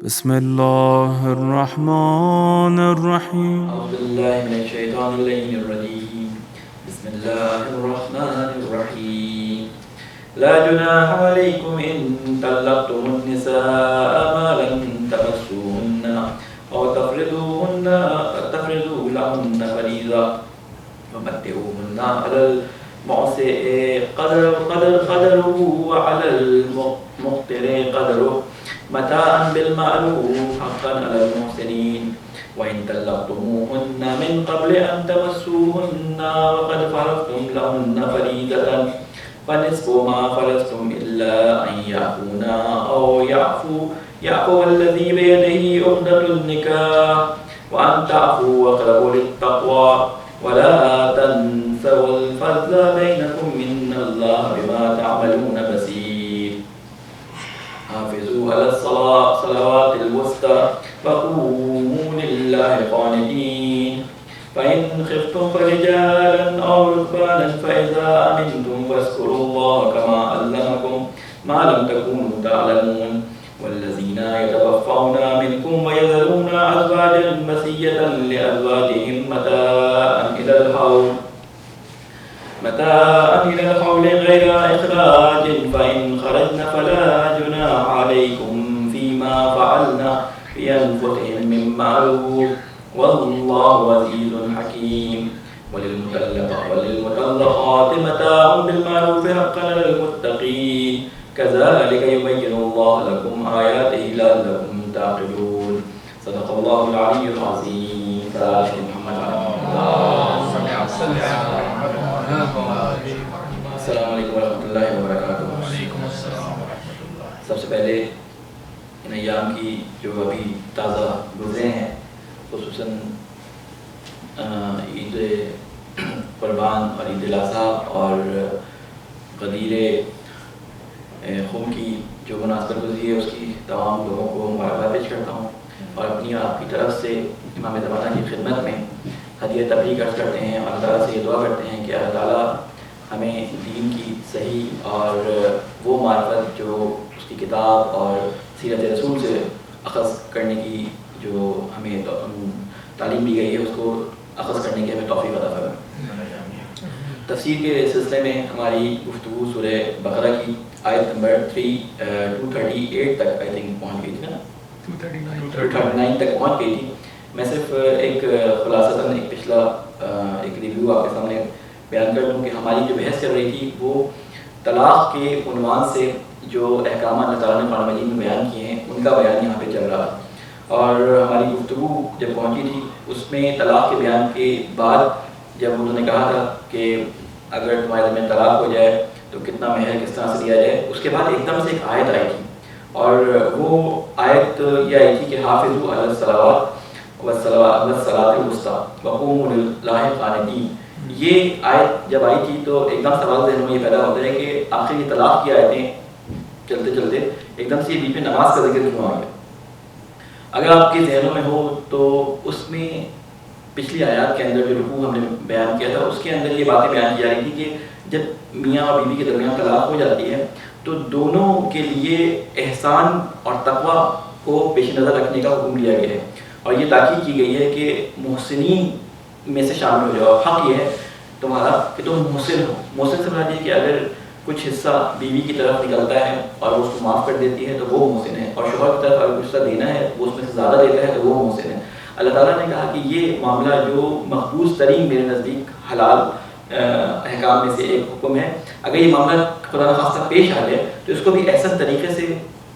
بسم الله الرحمن الرحيم. أعوذ بالله من الشيطان اللعين الرجيم. بسم الله الرحمن الرحيم. لا جناح عليكم إن طلقتم النساء ما لم تمسوهن أو تفرضوا لهن فريضة ومتعوهن على المعسر قدره وعلى المقتر قدره متاعا بالمعروف حقا على المحسنين. وإن طلقتموهن من قبل أن تمسوهن وقد فرضتم لهن فريضة فنصف ما فرضتم إلا أن يعفونا أو يعفو الذي بيده عقدة النكاح وأن تعفوا أقرب للتقوى ولا تنسوا الفضل بينكم إن الله بما تعملون بصير. حافظوا على الصلوات الوسطى وقوموا لله قانتين. فإن خفتم فرجالا أو ركبانا فإذا أمنتم فاذكروا الله كما علمكم ما لم تكونوا تعلمون. والذين يتوفون منكم ويذرون أزواجا وصية لأزواجهم متاعا إلى الحول غير إخراج فإن خرجن فلا جناح عليكم فيما فعلن في أنفسهن من معروف والله عزيز حكيم. وللمطلقات متاع بالمعروف حقا على المتقين كذلك يبين الله لكم آياته لعلكم تعقلون. صدق الله العلي العظيم. فاتح محمد السلام علیکم ورحمۃ اللہ وبرکاتہ. سب سے پہلے ان ایام کی جو ابھی تازہ گزرے ہیں خصوصاً عید قربان اور عید الاضحیٰ اور غدیر خم کی جو مناسبت گزری ہے اس کی تمام لوگوں کو مبارکباد پیش کرتا ہوں اور اپنی اور آپ کی طرف سے امام زمانہ کی خدمت میں ہدیہ تبریک عرض کرتے ہیں اور اللہ تعالیٰ سے یہ دعا کرتے ہیں کہ اللہ تعالیٰ ہمیں دین کی صحیح اور وہ معرفت جو اس کی کتاب اور سیرت رسول سے اخذ کرنے کی جو ہمیں تعلیم دی گئی ہے اس کو اخذ کرنے کی ہمیں توفیق عطا فرمائے. تفسیر کے سلسلے میں ہماری گفتگو سورہ بقرہ کی آیت نمبر 238 تک آئی تھنک پہنچ گئی تھی نا، 239 تک پہنچ گئی تھی. میں صرف ایک خلاصتاً ایک پچھلا ایک ریویو آپ کے سامنے بیان کر دوں کہ ہماری جو بحث چل رہی تھی وہ طلاق کے عنوان سے جو احکامات اللہ تعالیٰ نے قرآن مجید میں بیان کیے ہیں ان کا بیان یہاں پہ چل رہا ہے. اور ہماری گفتگو جب پہنچی تھی اس میں طلاق کے بیان کے بعد جب انہوں نے کہا تھا کہ اگر تمہارے درمیان طلاق ہو جائے تو کتنا مہر کس طرح سے دیا جائے، اس کے بعد ایک دم سے ایک آیت آئی تھی اور وہ آیت یہ آئی تھی کہ حافظوا علی الصلوات والصلاۃ الوسطیٰ وقوموا للہ قانتین. یہ آیت جب آئی تھی تو ایک دم سوال ذہن میں یہ پیدا ہوتا ہے کہ آخر یہ طلاق کی آیتیں چلتے چلتے ایک دم سے بیچ میں نماز کا ذکر کیوں آ گیا؟ اگر آپ کے ذہنوں میں ہو تو اس میں پچھلی آیات کے اندر جو رکوع ہم نے بیان کیا تھا اس کے اندر یہ باتیں بیان کی جا رہی تھی کہ جب میاں اور بیوی کے درمیان طلاق ہو جاتی ہے تو دونوں کے لیے احسان اور تقوی کو پیش نظر رکھنے کا حکم دیا گیا ہے اور یہ تاکید کی گئی ہے کہ محسنین میں سے شامل ہو جاؤ. حق یہ ہے تمہارا کہ تم محسن ہو. محسن سے مراد یہ کہ اگر کچھ حصہ بیوی کی طرف نکلتا ہے اور وہ اس کو معاف کر دیتی ہے تو وہ محسن ہے، اور شوہر کی طرف اگر کچھ حصہ دینا ہے وہ اس میں سے زیادہ دیتا ہے تو وہ محسن ہے. اللہ تعالیٰ نے کہا کہ یہ معاملہ جو مقبوض ترین میرے نزدیک حلال احکام میں سے ایک حکم ہے، اگر یہ معاملہ خدا نخواستہ پیش آ جائے تو اس کو بھی احسن طریقے سے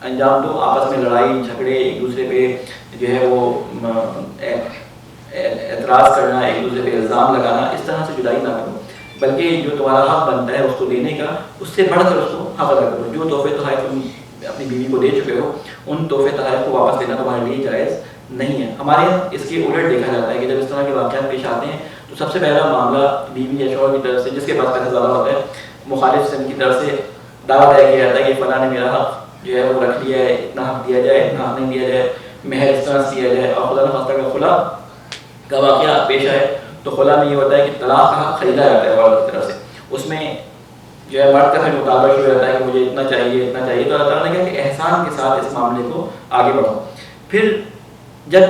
انجام دو. آپس میں لڑائی جھگڑے، ایک دوسرے پہ جو ہے وہ اعتراض کرنا، ایک دوسرے پہ الزام لگانا، اس طرح سے جدائی نہ کرو، بلکہ جو تمہارا حق بنتا ہے اس کو دینے کا اس سے بڑھ کر اس کو حق ادا کرو. جو تحفے تحائف تم اپنی بیوی کو دے چکے ہو ان تحفے تحائف کو واپس دینا تمہارے لیے جائز نہیں ہے. ہمارے یہاں اس کے الٹ دیکھا جاتا ہے کہ جب اس طرح کے واقعات پیش آتے ہیں تو سب سے پہلا معاملہ بیوی یا شوہر کی طرف سے جس کے پاس پیسہ زیادہ ہوتا ہے مخالف سن کی طرف سے دعویٰ طے کیا جاتا ہے کہ فلاں نے میرا حق جو ہے وہ رکھ لیا ہے، اتنا حق دیا جائے، اتنا حق نہیں دیا جائے، مہر اس طرح سے دیا جائے. اور خدا نخواستہ کا خلا کا واقعہ پیش آئے تو خلا میں یہ ہوتا ہے کہ طلاق کا حق خریدا جاتا ہے عورت کی طرف سے. اس میں جو ہے مرد کا پھر مطالبہ شروع ہو جاتا ہے کہ مجھے اتنا چاہیے اتنا چاہیے. تو اللہ تعالیٰ نے کہا کہ احسان کے ساتھ اس معاملے کو آگے بڑھاؤ. پھر جب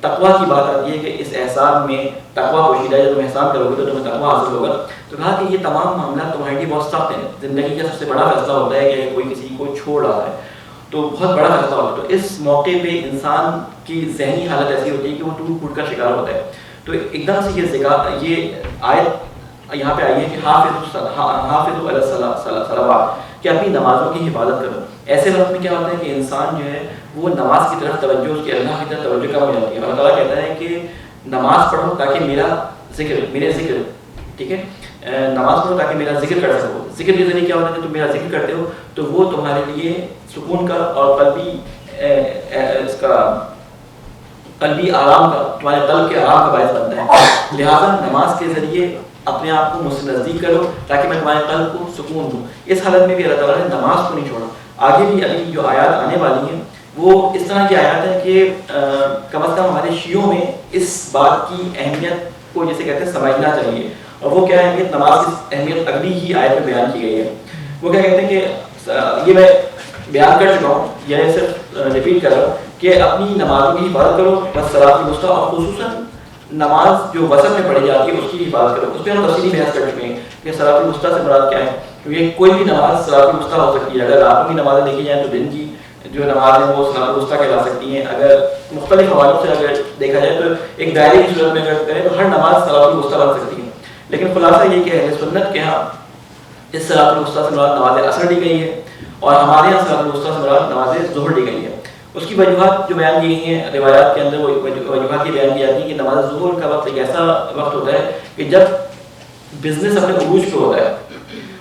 تقویٰ کی بات آتی ہے کہ اس احسان میں تقویٰ پوشیدہ ہے، جب تم احسان کرو گے تو تمہیں تقویٰ حاصل ہوگا، تو کہا کہ یہ تمام معاملات تمہارے لیے بہت سخت ہیں. زندگی کا سب سے بڑا فیصلہ ہوتا ہے کہ کوئی کسی کو چھوڑ رہا ہے تو بہت بڑا فیصلہ ہوتا ہے. تو اس موقع پہ انسان کی ذہنی حالت ایسی ہوتی ہے کہ وہ ٹوٹ پھوٹ کا شکار ہوتا ہے. تو ایک دم سے یہ آیت یہاں پہ آئی ہے کہ حافظوا علی الصلوات، کہ اپنی نمازوں کی حفاظت کرو. ایسے وقت میں کیا ہوتا ہے کہ انسان جو ہے وہ نماز کی طرف توجہ، اس کے اللہ کی طرف توجہ کم ہو جاتی ہے. اللہ تعالیٰ کہتا ہے کہ نماز پڑھو تاکہ میرے ذکر ٹھیک ہے، نماز پڑھو تاکہ میرا ذکر کر سکو. ذکر کے ذریعے کیا ہوتا ہے کہ تم میرا ذکر کرتے ہو تو وہ تمہارے لیے سکون کا اور قلبی آرام کا، تمہارے قلب کے آرام کا باعث بنتا ہے. لہٰذا نماز کے ذریعے اپنے آپ کو مجھ سے نزدیک کرو تاکہ میں تمہارے قلب کو سکون دوں. اس حالت میں بھی اللہ تعالیٰ نے نماز کو نہیں چھوڑا. آگے بھی ابھی جو آیات آنے والی ہیں وہ اس طرح کی آیات ہیں کہ کم از کم ہمارے شیعوں میں اس بات کی اہمیت کو جسے کہتے ہیں سمجھنا چاہیے. اور وہ کیا اہمیت، نماز کی اہمیت اگلی ہی آیت میں بیان کی گئی ہے. وہ کیا کہتے ہیں کہ یہ میں بیان کر چکا ہوں، یہ صرف ریپیٹ کر رہا ہوں کہ اپنی نمازوں کی حفاظت کرو، بس صلاۃ الوسطیٰ، اور خصوصاً نماز جو وسط میں پڑھی جاتی ہے اس کی حفاظت کرو. اس پہ ہم تفصیلی بحث کر چکے ہیں کہ صلاۃ الوسطیٰ سے مراد کیا ہے، کیونکہ کوئی بھی نماز صلاۃ الوسطیٰ ہو سکتی ہے. اگر راتوں کی نمازیں دیکھی جائیں تو دن کی جو نماز ہے وہ صلاۃ الوسطیٰ کہلا سکتی ہیں. اگر مختلف حوالوں سے اگر دیکھا جائے تو ایک دائرے کی صورت میں اگر کریں تو ہر نماز صلاۃ الوسطیٰ بن سکتی ہے. لیکن خلاصہ یہ کہ اہل سنت کے ہاں اس صلاۃ الوسطیٰ سے مراد نماز عصر دی گئی ہے، اور ہمارے یہاں صلاۃ الوسطیٰ سے مراد نماز ظہر دی گئی ہے. اس کی وجوہات جو بیان کی گئی ہیں روایات کے اندر، وہ وجوہات یہ بیان کی جاتی ہیں کہ نماز ظہر کا وقت ایک ایسا وقت ہوتا ہے کہ جب بزنس اپنے عروج پہ ہوتا ہے.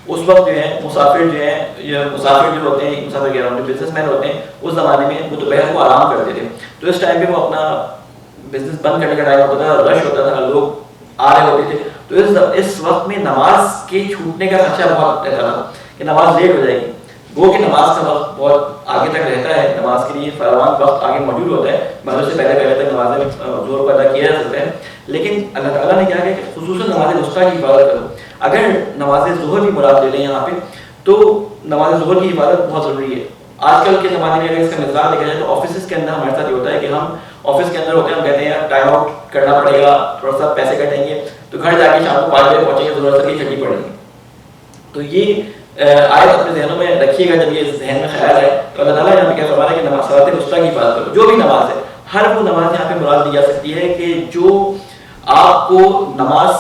اس وقت جو ہے مسافر جو ہوتے ہیں، مسافر کہہ رہا ہوں، جو بزنس مین ہوتے ہیں اس زمانے میں وہ دوپہر کو آرام کرتے تھے. تو اس ٹائم پہ وہ اپنا بزنس بند کرنے کا ٹائم ہوتا تھا، رش ہوتا تھا، لوگ آ رہے ہوتے تھے. تو اس وقت میں نماز کے چھوٹنے کا خدشہ بہت رہتا تھا کہ نماز لیٹ ہو جائے گی. وہ کہ نماز کا وقت بہت آگے تک رہتا ہے، نماز کے لیے فراوان وقت آگے موجود ہوتا ہے، مغرب سے پہلے تک نمازیں زور پر ادا کیا جا سکتا ہے. لیکن اللہ تعالیٰ نے کیا کہ خصوصاً نماز وسطیٰ کی حفاظت کرو. اگر نماز ظہر بھی مراد لے لیں یہاں پہ تو نماز ظہر کی حفاظت بہت ضروری ہے. آج کل کے زمانے میں اگر اس کا مثال دیکھا جائے تو آفیسز کے اندر ہمارے ساتھ یہ ہوتا ہے کہ ہم آفس کے اندر ہوتے ہیں، ہم کہتے ہیں ٹائم آؤٹ کرنا پڑے گا، تھوڑا سا پیسے کٹیں گے، تو گھر جا کے شام کو 5 بجے پہنچیں گے، ضرورت کی چھٹی پڑے گی. تو یہ آیت اپنے ذہنوں میں رکھیے گا. جب یہ ذہن میں خیال ہے تو اللہ تعالیٰ یہاں پہ کیا فرما رہا ہے کہ نماز صلاۃ الوسطیٰ کی حفاظت کرو. جو بھی نماز ہے، ہر وہ نماز یہاں پہ مراد دی جا سکتی ہے کہ جو آپ کو نماز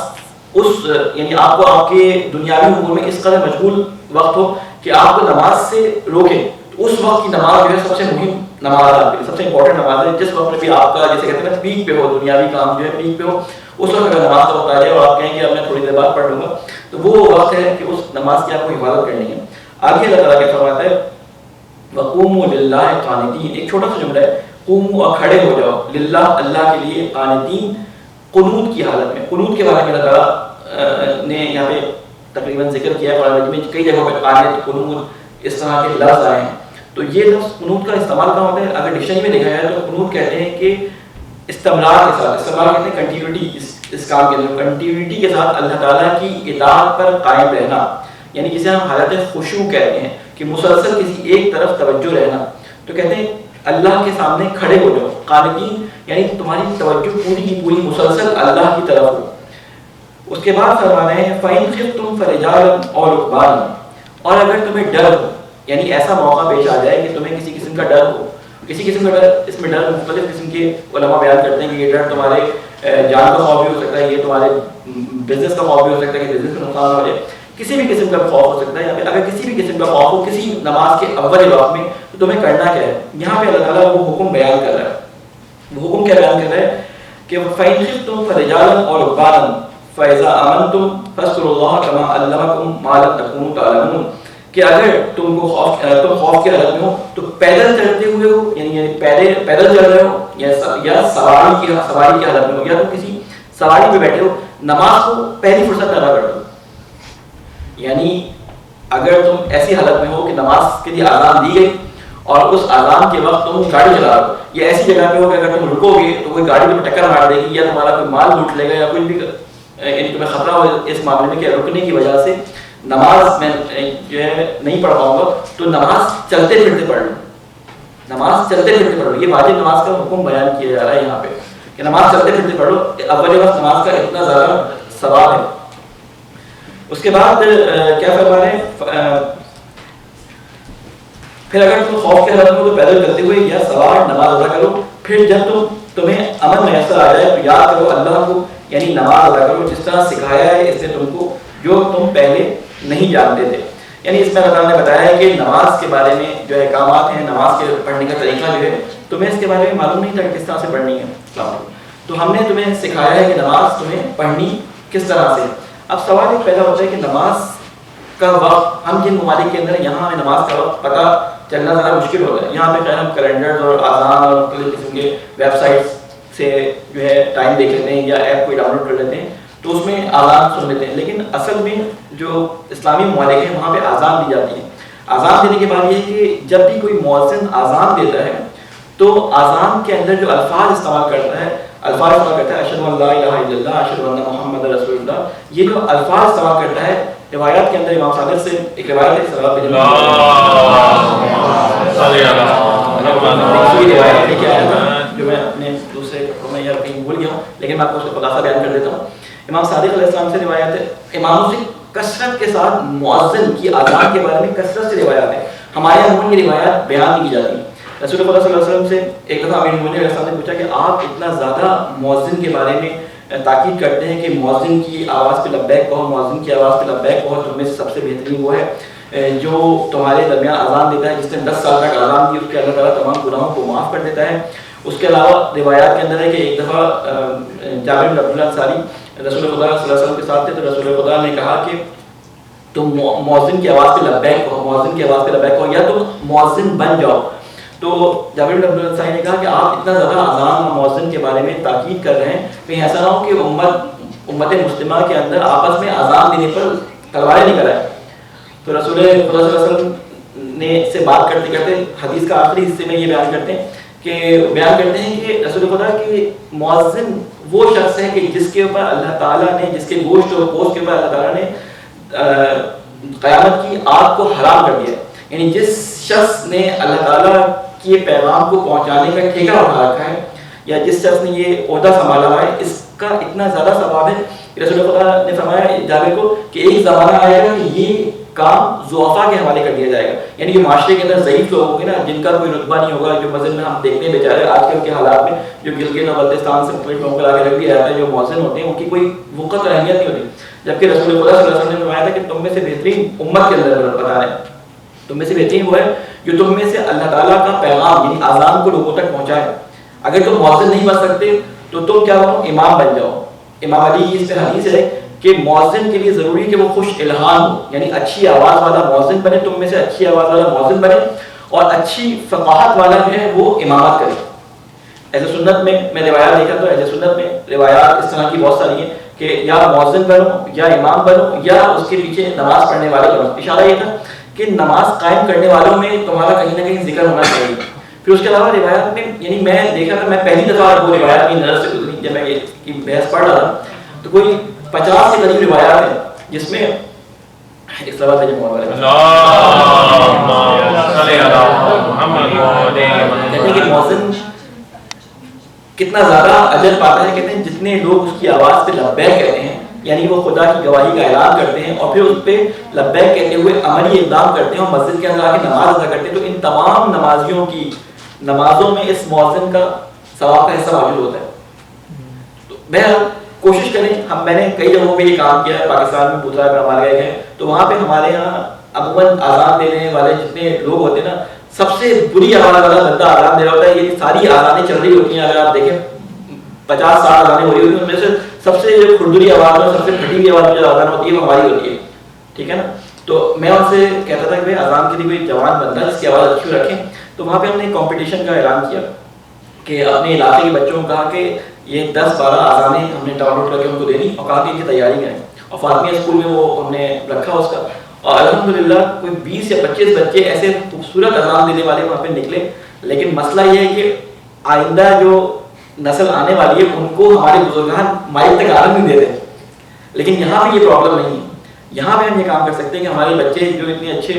یعنی آپ کو آپ کے دنیاوی امور میں اس قدر مشغول وقت ہو کہ آپ کو نماز سے روکے. تو اس وقت کی نماز جو ہے سب سے مہم نماز ہے، آپ کے لیے سب سے امپورٹنٹ نماز ہے. جس وقت میں بھی آپ کا جیسے کہتے ہیں پیک پہ ہو، دنیاوی کام جو ہے پیک پہ ہو، اس وقت اگر نماز کا وقت آ جائے اور آپ کہیں کہ اب میں تھوڑی دیر بعد پڑھ لوں گا، تو وہ وقت ہے کہ اس نماز کی آپ کو حفاظت کرنی ہے. آگے اللہ تعالیٰ کیا فرماتا ہے وَقُومُوا لِلَّهِ قَانِتِينَ. ایک چھوٹا سا جملہ ہے، قوموا اور کھڑے ہو جاؤ، للہ اللہ کے لیے، قانتین قنوت کی حالت میں. قنوت کے بارے میں اللہ تعالیٰ نے یہاں پہ تقریباً ذکر کیا ہے قرآن میں کئی جگہوں پہ قانت، قنوت اس طرح کے لفظ آئے ہیں. تو یہ لفظ قنوت کا استعمال کہاں ہوتا ہے؟ اگر ڈکشنری میں دیکھا جائے تو قنوت کہتے ہیں کہ استمرار کے ساتھ، استمرار کہتے ہیں کنٹینیوٹی، اس کام کے اندر کنٹینیوٹی کے ساتھ اللہ تعالیٰ کی اطاعت پر قائم رہنا، یعنی جسے ہم حالت خشوع کہتے ہیں کہ مسلسل کسی ایک طرف توجہ رہنا. تو کہتے ہیں اللہ کے سامنے کھڑے ہو جاؤ، قانتین یعنی تمہاری توجہ پوری کی پوری مسلسل اللہ کی طرف ہو. اس کے بعد فرما رہے ہیں فَإِنْ خِفْتُمْ فَرِجَالًا أَوْ رُكْبَانًا. اور اگر تمہیں ڈر ہو، یعنی ایسا موقع پیش آ جائے کہ تمہیں کسی قسم کا ڈر ہو، کسی قسم کا ڈر، اس میں ڈر مختلف قسم کے علماء بیان کرتے ہیں کہ یہ ڈر تمہارے جان کا خوف بھی ہو سکتا ہے، یہ تمہارے بزنس کا خوف بھی ہو سکتا ہے کہ بزنس میں نقصان ہو جائے، کسی بھی قسم کا خوف ہو سکتا ہے. اگر کسی بھی قسم کا خوف ہو کسی نماز کے اول وقت میں تو تمہیں کرنا کیا ہے؟ یہاں پہ اللہ تعالیٰ وہ حکم بیان کر رہا ہے. وہ حکم کیا بیان کر رہا ہے کہ فَإِنْ خِفْتُمْ فَرِجَالًا أَوْ رُكْبَانًا فَإِذَا آمَنْتُمْ فَاذْكُرُوا اللَّهَ كَمَا عَلَّمَكُم مَّا لَمْ تَكُونُوا تَعْلَمُونَ. کہ اگر تم خوف کی حالت میں ہو تو پیدل چلتے ہوئے ہو، یعنی پیدل چل رہے ہو، یا سواری کی حالت میں ہو، یا تم کسی سواری پہ بیٹھے ہو، نماز کو پہلی فرصت میں ادا کر دو. یعنی اگر تم ایسی حالت میں ہو کہ نماز کے لیے اذان دی گئی اور اس اذان کے وقت تم گاڑی چلا رہے ہو، یا ایسی جگہ پہ ہو کہ اگر تم رکو گے تو کوئی گاڑی تمہیں ٹکر مار دے گی، یا تمہارا کوئی مال لوٹ لے گا، یا کوئی بھی تمہیں خطرہ ہو اس معاملے میں کہ رکنے کی وجہ سے نماز میں جو ہے نہیں پڑھ پاؤں گا، تو نماز چلتے پھرتے پڑھ لو. نماز چلتے پھرتے پڑھو. یہ واجب نماز کا حکم بیان کیا جا رہا ہے یہاں پہ کہ نماز چلتے پھرتے پڑھو. اول وقت نماز کا اتنا زیادہ ثواب ہے. اس کے بعد کیا فرما رہے ہیں, پھر اگر تم خوف کے حالت میں تو پیدل چلتے ہوئے یا سوار نماز ادا کرو. پھر جب تمہیں امن میسر آ جائے تو یاد کرو اللہ کو, یعنی نماز ادا کرو جس طرح سکھایا ہے اس نے تم کو, جو تم پہلے نہیں جانتے تھے. یعنی اس میں اللہ تعالیٰ نے بتایا ہے کہ نماز کے بارے میں جو احکامات ہیں, نماز کے پڑھنے کا طریقہ جو ہے تمہیں اس کے بارے میں معلوم نہیں تھا کہ کس طرح سے پڑھنی ہے, تو ہم نے تمہیں سکھایا ہے کہ نماز تمہیں پڑھنی کس طرح سے. اب سوال یہ پیدا ہوتا ہے کہ نماز کا وقت, ہم جن ممالک کے اندر یہاں ہمیں نماز کا وقت پتہ چلنا ذرا مشکل ہوتا ہے. یہاں پہ خیر ہم کیلنڈر اور آذان اور مختلف قسم کے ویب سائٹس سے جو ہے ٹائم دیکھ لیتے ہیں یا ایپ کوئی ڈاؤن لوڈ کر لیتے ہیں تو اس میں آذان سن لیتے ہیں. لیکن اصل میں جو اسلامی ممالک ہیں وہاں پہ آذان دی جاتی ہے. آذان دینے کے بعد یہ ہے کہ جب بھی کوئی مؤذن آذان دیتا ہے تو آذان کے اندر جو الفاظ استعمال کرتا ہے اشہد ان لا الہ الا اللہ, اشہد ان محمد رسول اللہ, یہ جو الفاظ استعمال کرتا ہے, روایات کے اندر امام صادق سے ایک روایت ہے صلوات پہ جو میں اپنے دوسرے کپڑوں میں یا کہیں بھول گیا ہوں, لیکن میں آپ کو اس کا خلاصہ بیان کر دیتا ہوں. امام صادق علیہ السلام سے روایت ہے, اماموں سے کثرت کے ساتھ مؤذن کی آذان کے بارے میں کثرت سے روایات ہیں. ہمارے یہاں عموماً یہ روایات بیان نہیں کی جاتی. رسول اللہ صلی اللہ علیہ وسلم سے ایک دفعہ امیر المؤمنین علیہ السلام نے پوچھا کہ آپ اتنا زیادہ مؤذن کے بارے میں تاکید کرتے ہیں کہ مؤذن کی آواز پہ لبیک کہو, مؤذن کی آواز پہ لبیک کہو, تم میں سے سب سے بہترین وہ ہے جو تمہارے درمیان اذان دیتا ہے, جس نے 10 سال تک اذان دی اس کے اللہ تعالیٰ تمام گناہوں کو معاف کر دیتا ہے. اس کے علاوہ روایات کے اندر ہے کہ ایک دفعہ جابر بن عبداللہ انصاری رسول خدا صلی اللہ علیہ وسلم کے ساتھ تھے, تو رسول خدا نے کہا کہ تم مؤذن کی آواز پہ لبیک کہو, مؤذن کی آواز پہ لبیک کہو, یا تم مؤذن بن جاؤ. تو جابر بن عبداللہ انصاری نے کہا کہ آپ اتنا زیادہ اذان اور مؤذن کے بارے میں تاکید کر رہے ہیں, کہیں ایسا نہ ہو کہ امت مسلمہ کے اندر آپس میں اذان دینے پر تلواریں نہیں کرائیں. تو رسول خدا صلی اللہ علیہ وسلم نے سے بات کرتے کرتے حدیث کا آخری حصے میں یہ بیان کرتے ہیں کہ رسول خدا کہ مؤذن وہ شخص ہے کہ جس کے اوپر اللہ تعالیٰ نے, جس کے گوشت اور پوست کے اوپر اللہ تعالیٰ نے قیامت کی آگ کو حرام کر دیا. یعنی جس شخص نے اللہ تعالیٰ کے پیغام کو پہنچانے کا ٹھیکہ اٹھا رکھا ہے یا جس شخص نے یہ عہدہ سنبھالا ہوا ہے, اس کا اتنا زیادہ ثواب ہے. رسول خدا نے فرمایا جابر کو کہ ایک زمانہ آئے گا کہ یہ کام ضعفاء کے حوالے کر دیا جائے گا. یعنی کہ معاشرے کے اندر ضعیف لوگ ہوں گے نا, جن کا کوئی رتبہ نہیں ہوگا, جو مثلا میں ہم دیکھتے ہیں بیچارے آج کل کے حالات میں جو گلگت اور بلتستان سے مختلف لوگوں کو لا کے رکھ دیا جاتا ہے, جو مؤذن ہوتے ہیں ان کی کوئی وقت اور اہمیت نہیں ہوتی. جبکہ رسول خدا صلی اللہ علیہ وسلم نے فرمایا تھا کہ تم میں سے بہترین امت کے اندر بتا رہے ہیں, تم میں سے بہترین وہ ہے جو تم میں سے اللہ تعالیٰ کا پیغام یعنی اذان کو لوگوں تک پہنچائے. اگر تم مؤذن نہیں بن سکتے تو تم کیا بنو, امام بن جاؤ. امام علی کی اس پہ حدیث ہے کہ مؤذن کے لیے ضروری ہے کہ وہ خوش الحان ہو, یعنی اچھی آواز والا مؤذن بنے, تم میں سے اچھی آواز والا مؤذن بنے, اور اچھی فقاہت والا جو ہے وہ امامت کرے. اہل سنت میں روایات دیکھا تو اہل سنت میں روایات اس طرح کی بہت ساری ہیں کہ یا مؤذن بنو یا امام بنو یا اس کے پیچھے نماز پڑھنے والے بنو. اشارہ یہ تھا کہ نماز قائم کرنے والوں میں تمہارا کہیں نہ کہیں ذکر ہونا چاہیے. پھر اس کے علاوہ روایات میں, یعنی میں دیکھا تھا, میں پہلی دفعہ وہ روایات کی نظر سے گزری جب میں یہ بحث پڑھ رہا تھا, تو کوئی 50 سے قریب روایات ہیں جس میں ایک سوال ہے جو کہتے ہیں کہ مؤذن کتنا زیادہ اجر پاتا ہے. کہتے ہیں جتنے لوگ اس کی آواز پہ لبیک کہتے ہیں, یعنی وہ خدا کی گواہی کا اعلان کرتے ہیں اور پھر اس پہ لبیک کہتے ہوئے عملی اقدام کرتے ہیں اور مسجد کے اندر آ کے نماز ادا کرتے ہیں, تو ان تمام نمازیوں کی نمازوں میں اس مؤذن کا ثواب کا حصہ موجود ہوتا ہے. تو بہرحال کوشش کریں. میں نے کئی جگہوں پہ یہ کام کیا ہے, پاکستان میں بوتھرا پہ ہمارے گئے ہیں, تو وہاں پہ ہمارے یہاں عموماً آزان دینے والے جتنے لوگ ہوتے ہیں نا, سب سے بری آواز والا بندہ آزان دے رہا ہوتا ہے. یہ ساری آزانیں چل رہی ہوتی ہیں, اگر آپ دیکھیں 50-60 آزانیں ہو رہی ہوتی ہیں, ان میں سے سب سے جو کھردری آواز میں سب سے پھٹی ہوئی آواز میں جو آزان ہوتی ہے وہ ہماری ہوتی ہے. ٹھیک ہے نا. تو میں ان سے کہتا تھا کہ بھائی آزان کے لیے کوئی جوان بندہ جس کی آواز اچھی رکھیں. تو وہاں پہ ہم نے ایک کمپٹیشن کا اعلان کیا کہ اپنے علاقے کے بچوں کو کہا کہ یہ 10-12 آزانیں ہم نے ڈاؤن لوڈ کر کے ان کو دینی, اور کہا کہ ان کی تیاری کریں. اور فاطمیہ اسکول میں وہ ہم نے رکھا اس کا, اور الحمدللہ کوئی 20 یا 25 بچے ایسے خوبصورت اذان دینے والے وہاں پہ نکلے. لیکن مسئلہ یہ ہے کہ آئندہ جو نسل آنے والی ہے ان کو ہمارے بزرگان مائک تک آنے نہیں دیتے. لیکن یہاں پہ یہ پرابلم نہیں ہے. یہاں پہ ہم یہ کام کر سکتے ہیں کہ ہمارے بچے جو اتنے اچھے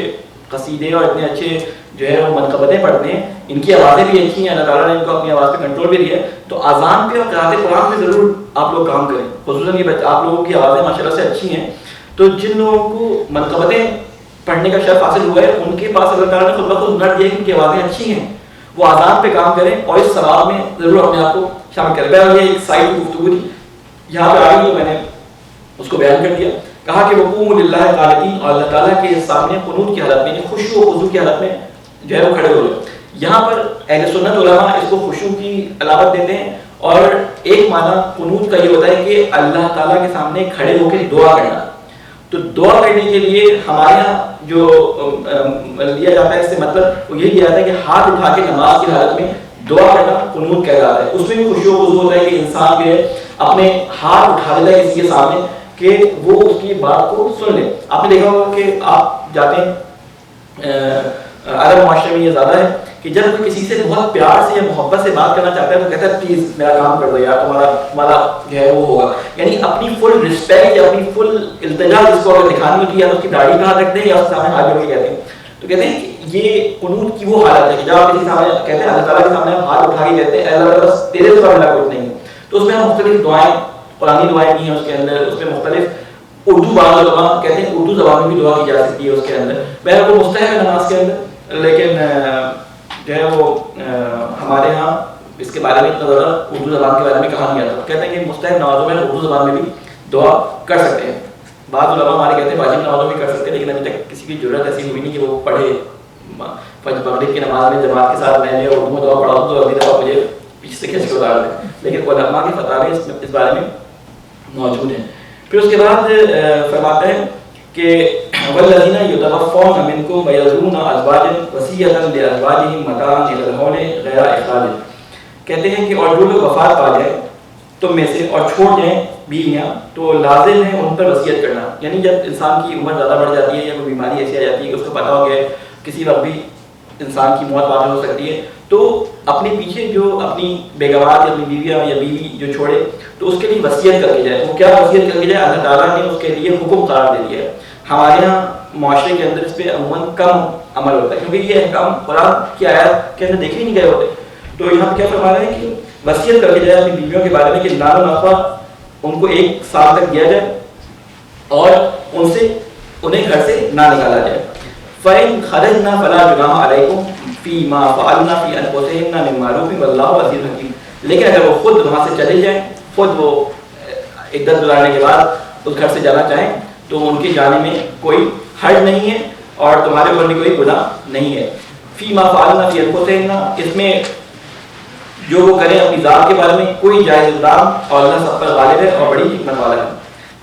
قصیدے اور اتنے اچھے جو ہے وہ منقبتیں پڑھتے ہیں, ان کی آوازیں بھی اچھی ہیں, اللہ تعالیٰ نے ان کو اپنی آواز پہ کنٹرول بھی دیا ہے. تو اذان پہ اور قراءت قرآن پہ ضرور آپ لوگ کام کریں, خصوصاً یہ آپ لوگوں کی آوازیں ماشاء اللہ سے اچھی ہیں. تو جن لوگوں کو منقبتیں پڑھنے کا شرف حاصل ہوا ہے ان کے پاس اللہ تعالیٰ نے خود بخود نٹ دیا کہ ان کی آوازیں اچھی ہیں, وہ اذان پہ کام کریں اور اس ثواب میں ضرور اپنے آپ کو شامل کریں. بہرحال یہ ایک سائڈ گفتگو تھی, یہاں پہ آ گئی میں نے اس کو بیان کر دیا. کہا کہ وقوموا للہ قانتین, اور اللہ تعالیٰ کے سامنے قنوت کی حالت میں, خشوع و خضوع کی حالت میں جو ہے وہ کھڑے ہو جائے. یہاں پر اہل سنت علماء اس کو خشوع کی علامت دیتے ہیں, اور ایک معنی قنوت کا یہ ہوتا ہے کہ اللہ تعالیٰ کے سامنے کھڑے ہو کے دعا کرنا. تو دعا کرنے کے لیے ہمارے یہاں جو لیا جاتا ہے اس سے مطلب وہ یہی لیا جاتا ہے کہ ہاتھ اٹھا کے نماز کی حالت میں دعا کرنا قنوت کہلاتا ہے. اس میں بھی خشوع و خضوع ہوتا ہے کہ انسان جو ہے اپنے ہاتھ اٹھا دیتا ہے کسی کے سامنے کہ وہ اس کی بات کو سن لے. آپ نے دیکھا ہوگا کہ آپ جاتے ہیں عرب معاشرے میں یہ زیادہ ہے کہ جب کوئی کسی سے بہت پیار سے یا محبت سے بات کرنا چاہتا ہے تو کہتا ہے پلیز میرا کام کر دو یار, تمہارا جو ہے وہ ہوگا. یعنی اپنی فل رسپیکٹ یا اپنی فل التجا جس کو اگر دکھانی ہوتی ہے یا اس کی داڑھی کہاں رکھ دیں یا اس کے سامنے ہاتھ جوڑ کے کہتے ہیں, تو کہتے ہیں کہ یہ قنوت کی وہ حالت ہے کہ جب آپ کسی سامنے کہتے ہیں اللہ تعالیٰ کے سامنے ہاتھ اٹھا کے کہتے ہیں اللہ تعالیٰ بس تیرے سے بڑا کچھ نہیں. تو اس میں ہم مختلف دعائیں, قرآنی دعائیں بھی ہیں اس کے اندر, اس میں مختلف اردو بعض علماء کہتے ہیں اردو زبان میں بھی دعا کی جا سکتی ہے اس کے اندر. بہرحال وہ مستحب ہے نماز کے اندر, لیکن جو ہے وہ ہمارے ہاں اس کے بارے میں اتنا زیادہ اردو زبان کے بارے میں کہا نہیں آتا. کہتے ہیں کہ مستحب نمازوں میں اردو زبان میں بھی دعا کر سکتے ہیں. بعض علماء ہمارے کہتے ہیں واجب نمازوں میں کر سکتے ہیں, لیکن ابھی تک کسی کی ضرورت ایسی ہوئی نہیں کہ وہ پڑھے. مغرب کی نماز میں جماعت کے ساتھ میں نے اردو میں دعا پڑھا ہوں تو اگلی دفعہ مجھے پیچھے سے کھینچ کے اتار دیں, لیکن علماء کی فتاوی اس بارے میں موجود ہیں. پھر اس کے بعد فرماتے ہیں کہ والذین یتوفون منکم ویذرون ازواجا وصیۃ لازواجہم متاعا الی الحول غیر اخراج. کہتے ہیں کہ اور جو لوگ وفات پا جائیں تم میں سے اور چھوڑ جائیں بیویاں تو لازم ہے ان پر وصیت کرنا. یعنی جب انسان کی عمر زیادہ بڑھ جاتی ہے یا کوئی بیماری ایسی آ جاتی ہے کہ اس کو پتہ ہو گیا کسی وقت بھی انسان کی موت واقع ہو سکتی ہے, تو اپنے پیچھے جو اپنی بیگمات یا اپنی بیویاں یا بیوی جو چھوڑے تو اس کے لیے وصیت کر کے جائے. وہ کیا وصیت کر کے جائے؟ اللہ تعالیٰ نے اس کے لیے حکم قرار دے دیا ہے. ہمارے یہاں معاشرے کے اندر اس پہ عموماً کم عمل ہوتا ہے کیونکہ یہ احکام قرآن کی آیات کے اندر دیکھے نہیں گئے ہوتے. تو یہاں پہ کیا فرما رہے ہیں کہ وصیت کر کے جائے اپنی بیویوں کے بارے میں کہ نان و نفع ان کو 1 سال تک دیا جائے اور انہیں گھر سے نہ نکالا جائے. فَإِنْ خَرَجْنَا فَلَا جُنَاحَ عَلَيْكُمْ فِي مَا فَعَلْنَا فِي أَنفُسِهِنَّ مِن مَّعْرُوفٍ وَاللَّهُ عَزِيزٌ حَكِيمٌ. لیکن اگر وہ خود وہاں سے چلے جائیں, خود وہ عدت گزارنے کے بعد اس گھر سے جانا چاہیں تو ان کے جانے میں کوئی حرج نہیں ہے اور تمہارے اوپر بھی کوئی گناہ نہیں ہے. فی ما فعلنا فی انفسنا, اس میں جو وہ کریں اپنی ذات کے بارے میں کوئی جائز الزام اور اللہ سب پر غالب ہے اور بڑی حکمت والا ہے.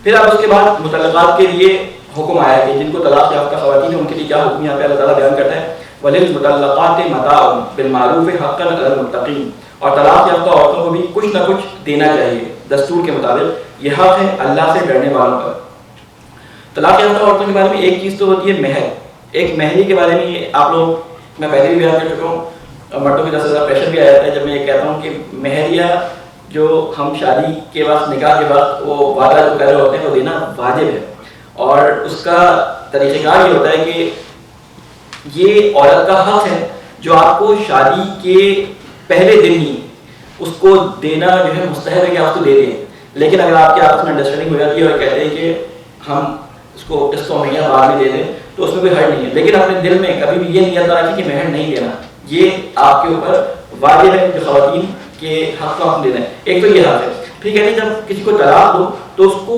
پھر اب اس کے بعد مطلقات کے لیے حکم آیا ہے کہ جن کو طلاق یافتہ خواتین ہیں ان کے لیے کیا حکم یہاں پہ اللہ تعالیٰ بیان کرتا ہے. وَلِلْمُطَلَّقَاتِ مَتَاعٌ بِالْمَعْرُوفِ حَقًّا عَلَى الْمُتَّقِينَ. اور طلاق یافتہ عورتوں کو بھی کچھ نہ کچھ دینا چاہیے دستور کے مطابق, یہ حق ہے اللہ سے ڈرنے والوں پر. طلاق یافتہ عورتوں کے بارے میں ایک چیز تو ہوتی ہے مہر. ایک مہری کے بارے میں آپ لوگ میں پہلے بھی بیان کر چکا ہوں, مرتوں کی 10,000 پریشر بھی آ جاتا ہے جب میں یہ کہتا ہوں کہ مہریہ جو ہم شادی کے وقت نکاح کے وقت وہ وعدہ جو کر رہے ہوتے ہیں وہ دینا واجب ہے. اور اس کا طریقہ کار یہ ہوتا ہے کہ یہ عورت کا حق ہے جو آپ کو شادی کے پہلے دن ہی اس کو دینا جو ہے مستحب ہے کہ آپ کو دے دیں. لیکن اگر آپ کے آپس میں انڈرسٹینڈنگ ہو جاتی ہے اور کہتے ہیں کہ ہم اس کو مہینہ بعد میں دے دیں تو اس میں کوئی حرج نہیں ہے. لیکن اپنے دل میں کبھی بھی یہ نیت نہ رکھیں کہ مہر نہیں دینا, یہ آپ کے اوپر واجب ہے جو خواتین کے حق کو ہم دے دیں. ایک تو یہ حق ہے. ٹھیک ہے, جب کسی کو طلاق دو تو اس کو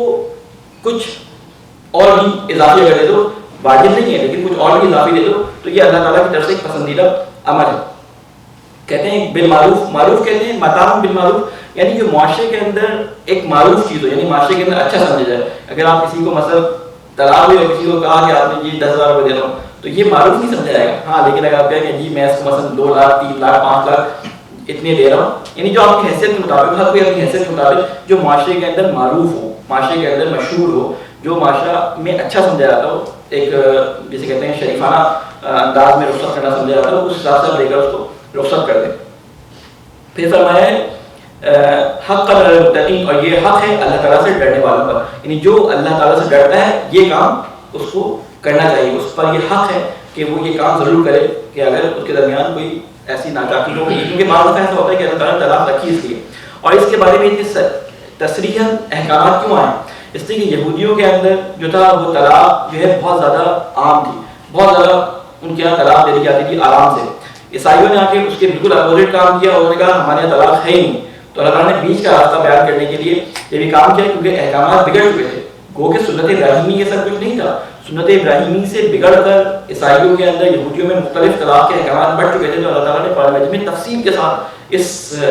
کچھ اور بھی اضافی اگر دے دو, واجب نہیں ہے لیکن کچھ اور بھی اضافی دے دو تو یہ اللہ تعالیٰ کی طرف سے ایک پسندیدہ عمل ہے. کہتے ہیں بالمعروف, معروف کہتے ہیں متاع بالمعروف, یعنی جو معاشرے کے اندر ایک معروف چیز ہو, یعنی معاشرے کے اندر اچھا سمجھا جائے. اگر آپ کسی کو مثلا طلاق ہوئی اور کسی کو کہا کہ آپ نے جی 10,000 روپے دے رہا ہوں تو یہ معروف نہیں سمجھا جائے گا. ہاں لیکن اگر آپ کہیں کہ جی میں اس کو مثلا 2 لاکھ 3 لاکھ 5 لاکھ اتنے دے رہا ہوں, یعنی جو آپ کی حیثیت کے مطابق, ہر کوئی اپنی حیثیت کے مطابق جو معاشرے کے اندر معروف ہو, معاشرے کے اندر مشہور ہو, جو معاشرہ میں اچھا سمجھا جاتا ہو, ایک جسے کہتے ہیں شریفانہ انداز میں رخصت کرنا سمجھا جاتا ہو, اس حساب سے لے کر اس کو رخصت کر دیں. پھر فرمایا حق علی المتقین, اور یہ حق ہے اللہ تعالیٰ سے ڈرنے والوں پر, یعنی جو اللہ تعالیٰ سے ڈرتا ہے یہ کام اس کو کرنا چاہیے, اس پر یہ حق ہے کہ وہ یہ کام ضرور کرے کہ اگر اس کے درمیان کوئی ایسی ناچاکی ہو, کیونکہ بعض دفعہ ایسا ہوتا ہے کہ اللہ تعالیٰ نے طلاق رکھی اس لیے. اور اس کے بارے میں اتنے تصریحاً احکامات کیوں آئے؟ اس لیے کہ یہودیوں کے اندر جو تھا وہ طلاق جو ہے بہت زیادہ عام تھی, بہت زیادہ ان کے یہاں طلاق دے دی جاتی تھی آرام سے. عیسائیوں نے آ کے اس کے بالکل اپوزٹ کام کیا, انہوں نے کہا ہمارے یہاں طلاق ہے ہی نہیں. تو اللہ تعالیٰ نے بیچ کا راستہ بیان کرنے کے لیے یہ بھی کام کیا, کیونکہ احکامات بگڑ چکے تھے. گو کہ سنت ابراہیمی یہ سب کچھ نہیں تھا, سنت ابراہیمی سے بگڑ کر عیسائیوں کے اندر, یہودیوں میں مختلف طلاق کے احکامات بڑھ چکے تھے. تو اللہ تعالیٰ نے قرآن مجید میں تفصیل کے ساتھ اس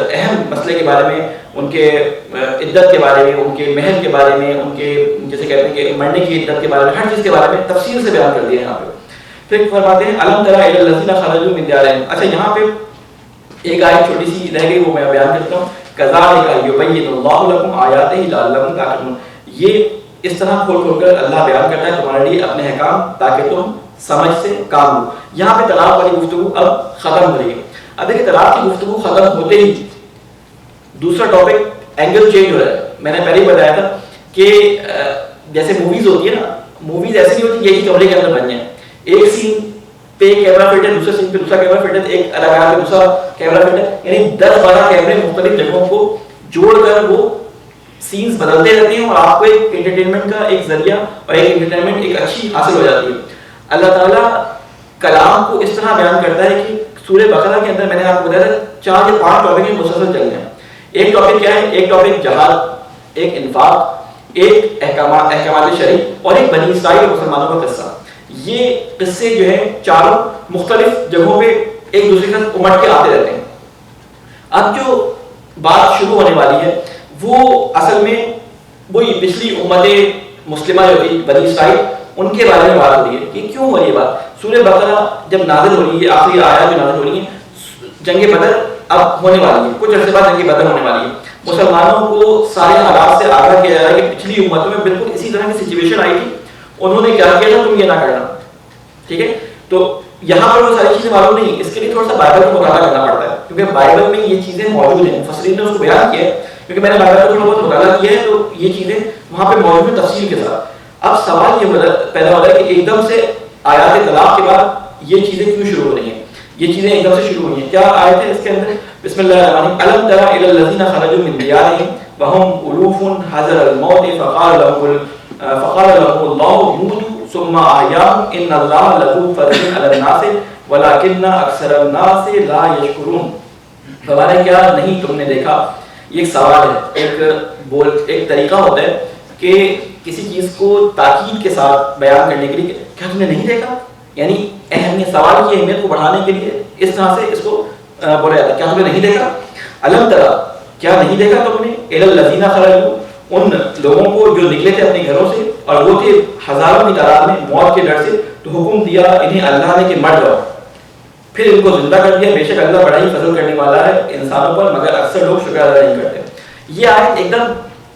اہم مسئلے کے بارے میں, ان کے عدت کے بارے میں, ان کے مہر کے بارے میں, ان کے جیسے کہتے ہیں کہ مرنے کی عدت کے بارے میں, ہر چیز کے بارے میں تفصیل سے بیان کر دیا یہاں پہ. پھر فرماتے ہیں الم تری الی الذین خرجوا من دیارہم. اچھا یہاں پہ ایک آیت چھوٹی سی رہ گئی, وہ میں بیان کرتا ہوں. کذالک یبین اللہ لکم آیاتہ لعلکم تعقلون. یہ اس طرح کھول کھول کر اللہ بیان کرتا ہے تمہارے لیے اپنے احکام تاکہ تم سمجھ سے کام لو. یہاں پہ طلاق والی گفتگو اب ختم ہو رہی ہے. اب دیکھیں طلاق کی گفتگو ختم ہوتے ہی دوسرا ٹاپک اینگل چینج ہو رہا ہے. میں نے پہلے ہی بتایا تھا کہ جیسے موویز ہوتی ہے نا, موویز ایسی نہیں ہوتی یہی کمرے کے اندر بن جائیں. ایک سین پہ کیمرہ فٹ ہے, دوسرے سین پہ دوسرا کیمرہ فٹ ہے, ایک اداکار پہ دوسرا کیمرہ فٹ ہے, یعنی 10-12 کیمرے مختلف جگہوں کو جوڑ کر وہ سینز بدلتے رہتے ہیں اور آپ کو ایک انٹرٹینمنٹ کا ایک ذریعہ اور ایک انٹرٹینمنٹ ایک اچھی حاصل ہو جاتی ہے. اللہ تعالیٰ کلام کو اس طرح بیان کرتا ہے کہ سورہ بقرہ کے اندر میں نے آپ کو بتایا 4 یا 5 ٹاپک مسلسل چل رہے ہیں. ایک ٹاپک کیا ہے؟ ایک ٹاپک جہاد, ایک انفاق, ایک احکامات شرعی اور ایک بنی اسرائیل اور مسلمانوں کا قصہ. یہ قصے جو ہیں چاروں مختلف جگہوں پہ ایک دوسرے کے ساتھ امٹ کے آتے رہتے ہیں. اب جو بات شروع ہونے والی ہے وہ اصل میں وہی پچھلی امت مسلمہ جو تھی بنی اسرائیل, ان کے بارے میں بات ہو رہی ہے کہ کیوں ہو رہی ہے بات. سورہ بقرہ جب نازل ہو رہی ہے, آخری آیات جو نازل ہو رہی ہیں, جنگ بدر اب ہونے والی ہے, کچھ عرصے بعد جنگ بدر ہونے والی ہے. مسلمانوں کو سارے حالات سے آگاہ کیا جا رہا ہے کہ پچھلی امتوں میں بالکل اسی طرح کی سچویشن آئی تھی, انہوں نے کیا کیا تھا, تم یہ نہ کرنا. ٹھیک ہے, تو یہاں پر وہ ساری چیزیں معلوم نہیں, اس کے لیے تھوڑا سا بائبل کو مطالعہ کرنا پڑتا ہے, کیونکہ بائبل میں یہ چیزیں موجود ہیں, مفسرین نے اس کو بیان کیا ہے, کیونکہ میں نے بائبل کو تھوڑا بہت مطالعہ کیا ہے تو یہ چیزیں وہاں پہ موجود ہیں تفصیل کے ساتھ. اب سوال یہ پیدا ہو رہا ہے کہ ایک دم سے آیات طلاق کے بعد یہ چیزیں کیوں شروع ہو رہی ہیں, یہ چیزیں ایک دم سے شروع ہوئی ہیں. کیا آیت ہے اس کے اندر؟ بسم اللہ الرحمن الرحیم. الم تر الی الذین خرجوا من دیارہم وهم الوف حذر الموت فقال لهم اللہ موتوا ثم احیاهم ان اللہ لذو فضل علی الناس ولکن اکثر الناس لا یشکرون. ہمارے کیا نہیں تم نے دیکھا, یہ ایک سوال ہے, ایک طریقہ ہوتا ہے کہ کسی چیز کو تاکید کے ساتھ بیان کرنے کے لیے کیا تم نے نہیں دیکھا, یعنی اہمیت, سوال کی اہمیت کو بڑھانے کے لیے اس طرح سے اس کو بولا جاتا ہے. کیا تم نے نہیں دیکھا, الم ترى, کیا نہیں دیکھا تم نے, الی الذین خرجوا, ان لوگوں کو جو نکلے تھے اپنے گھروں سے اور وہ تھے ہزاروں کی تعداد میں موت کے ڈر سے, تو حکم دیا انہیں اللہ نے کہ مر جاؤ, پھر ان کو زندہ کر دیا. بے شک اللہ بڑا ہی فضل کرنے والا ہے انسانوں پر, مگر اکثر لوگ شکر ادا نہیں کرتے. یہ آیت ایک دم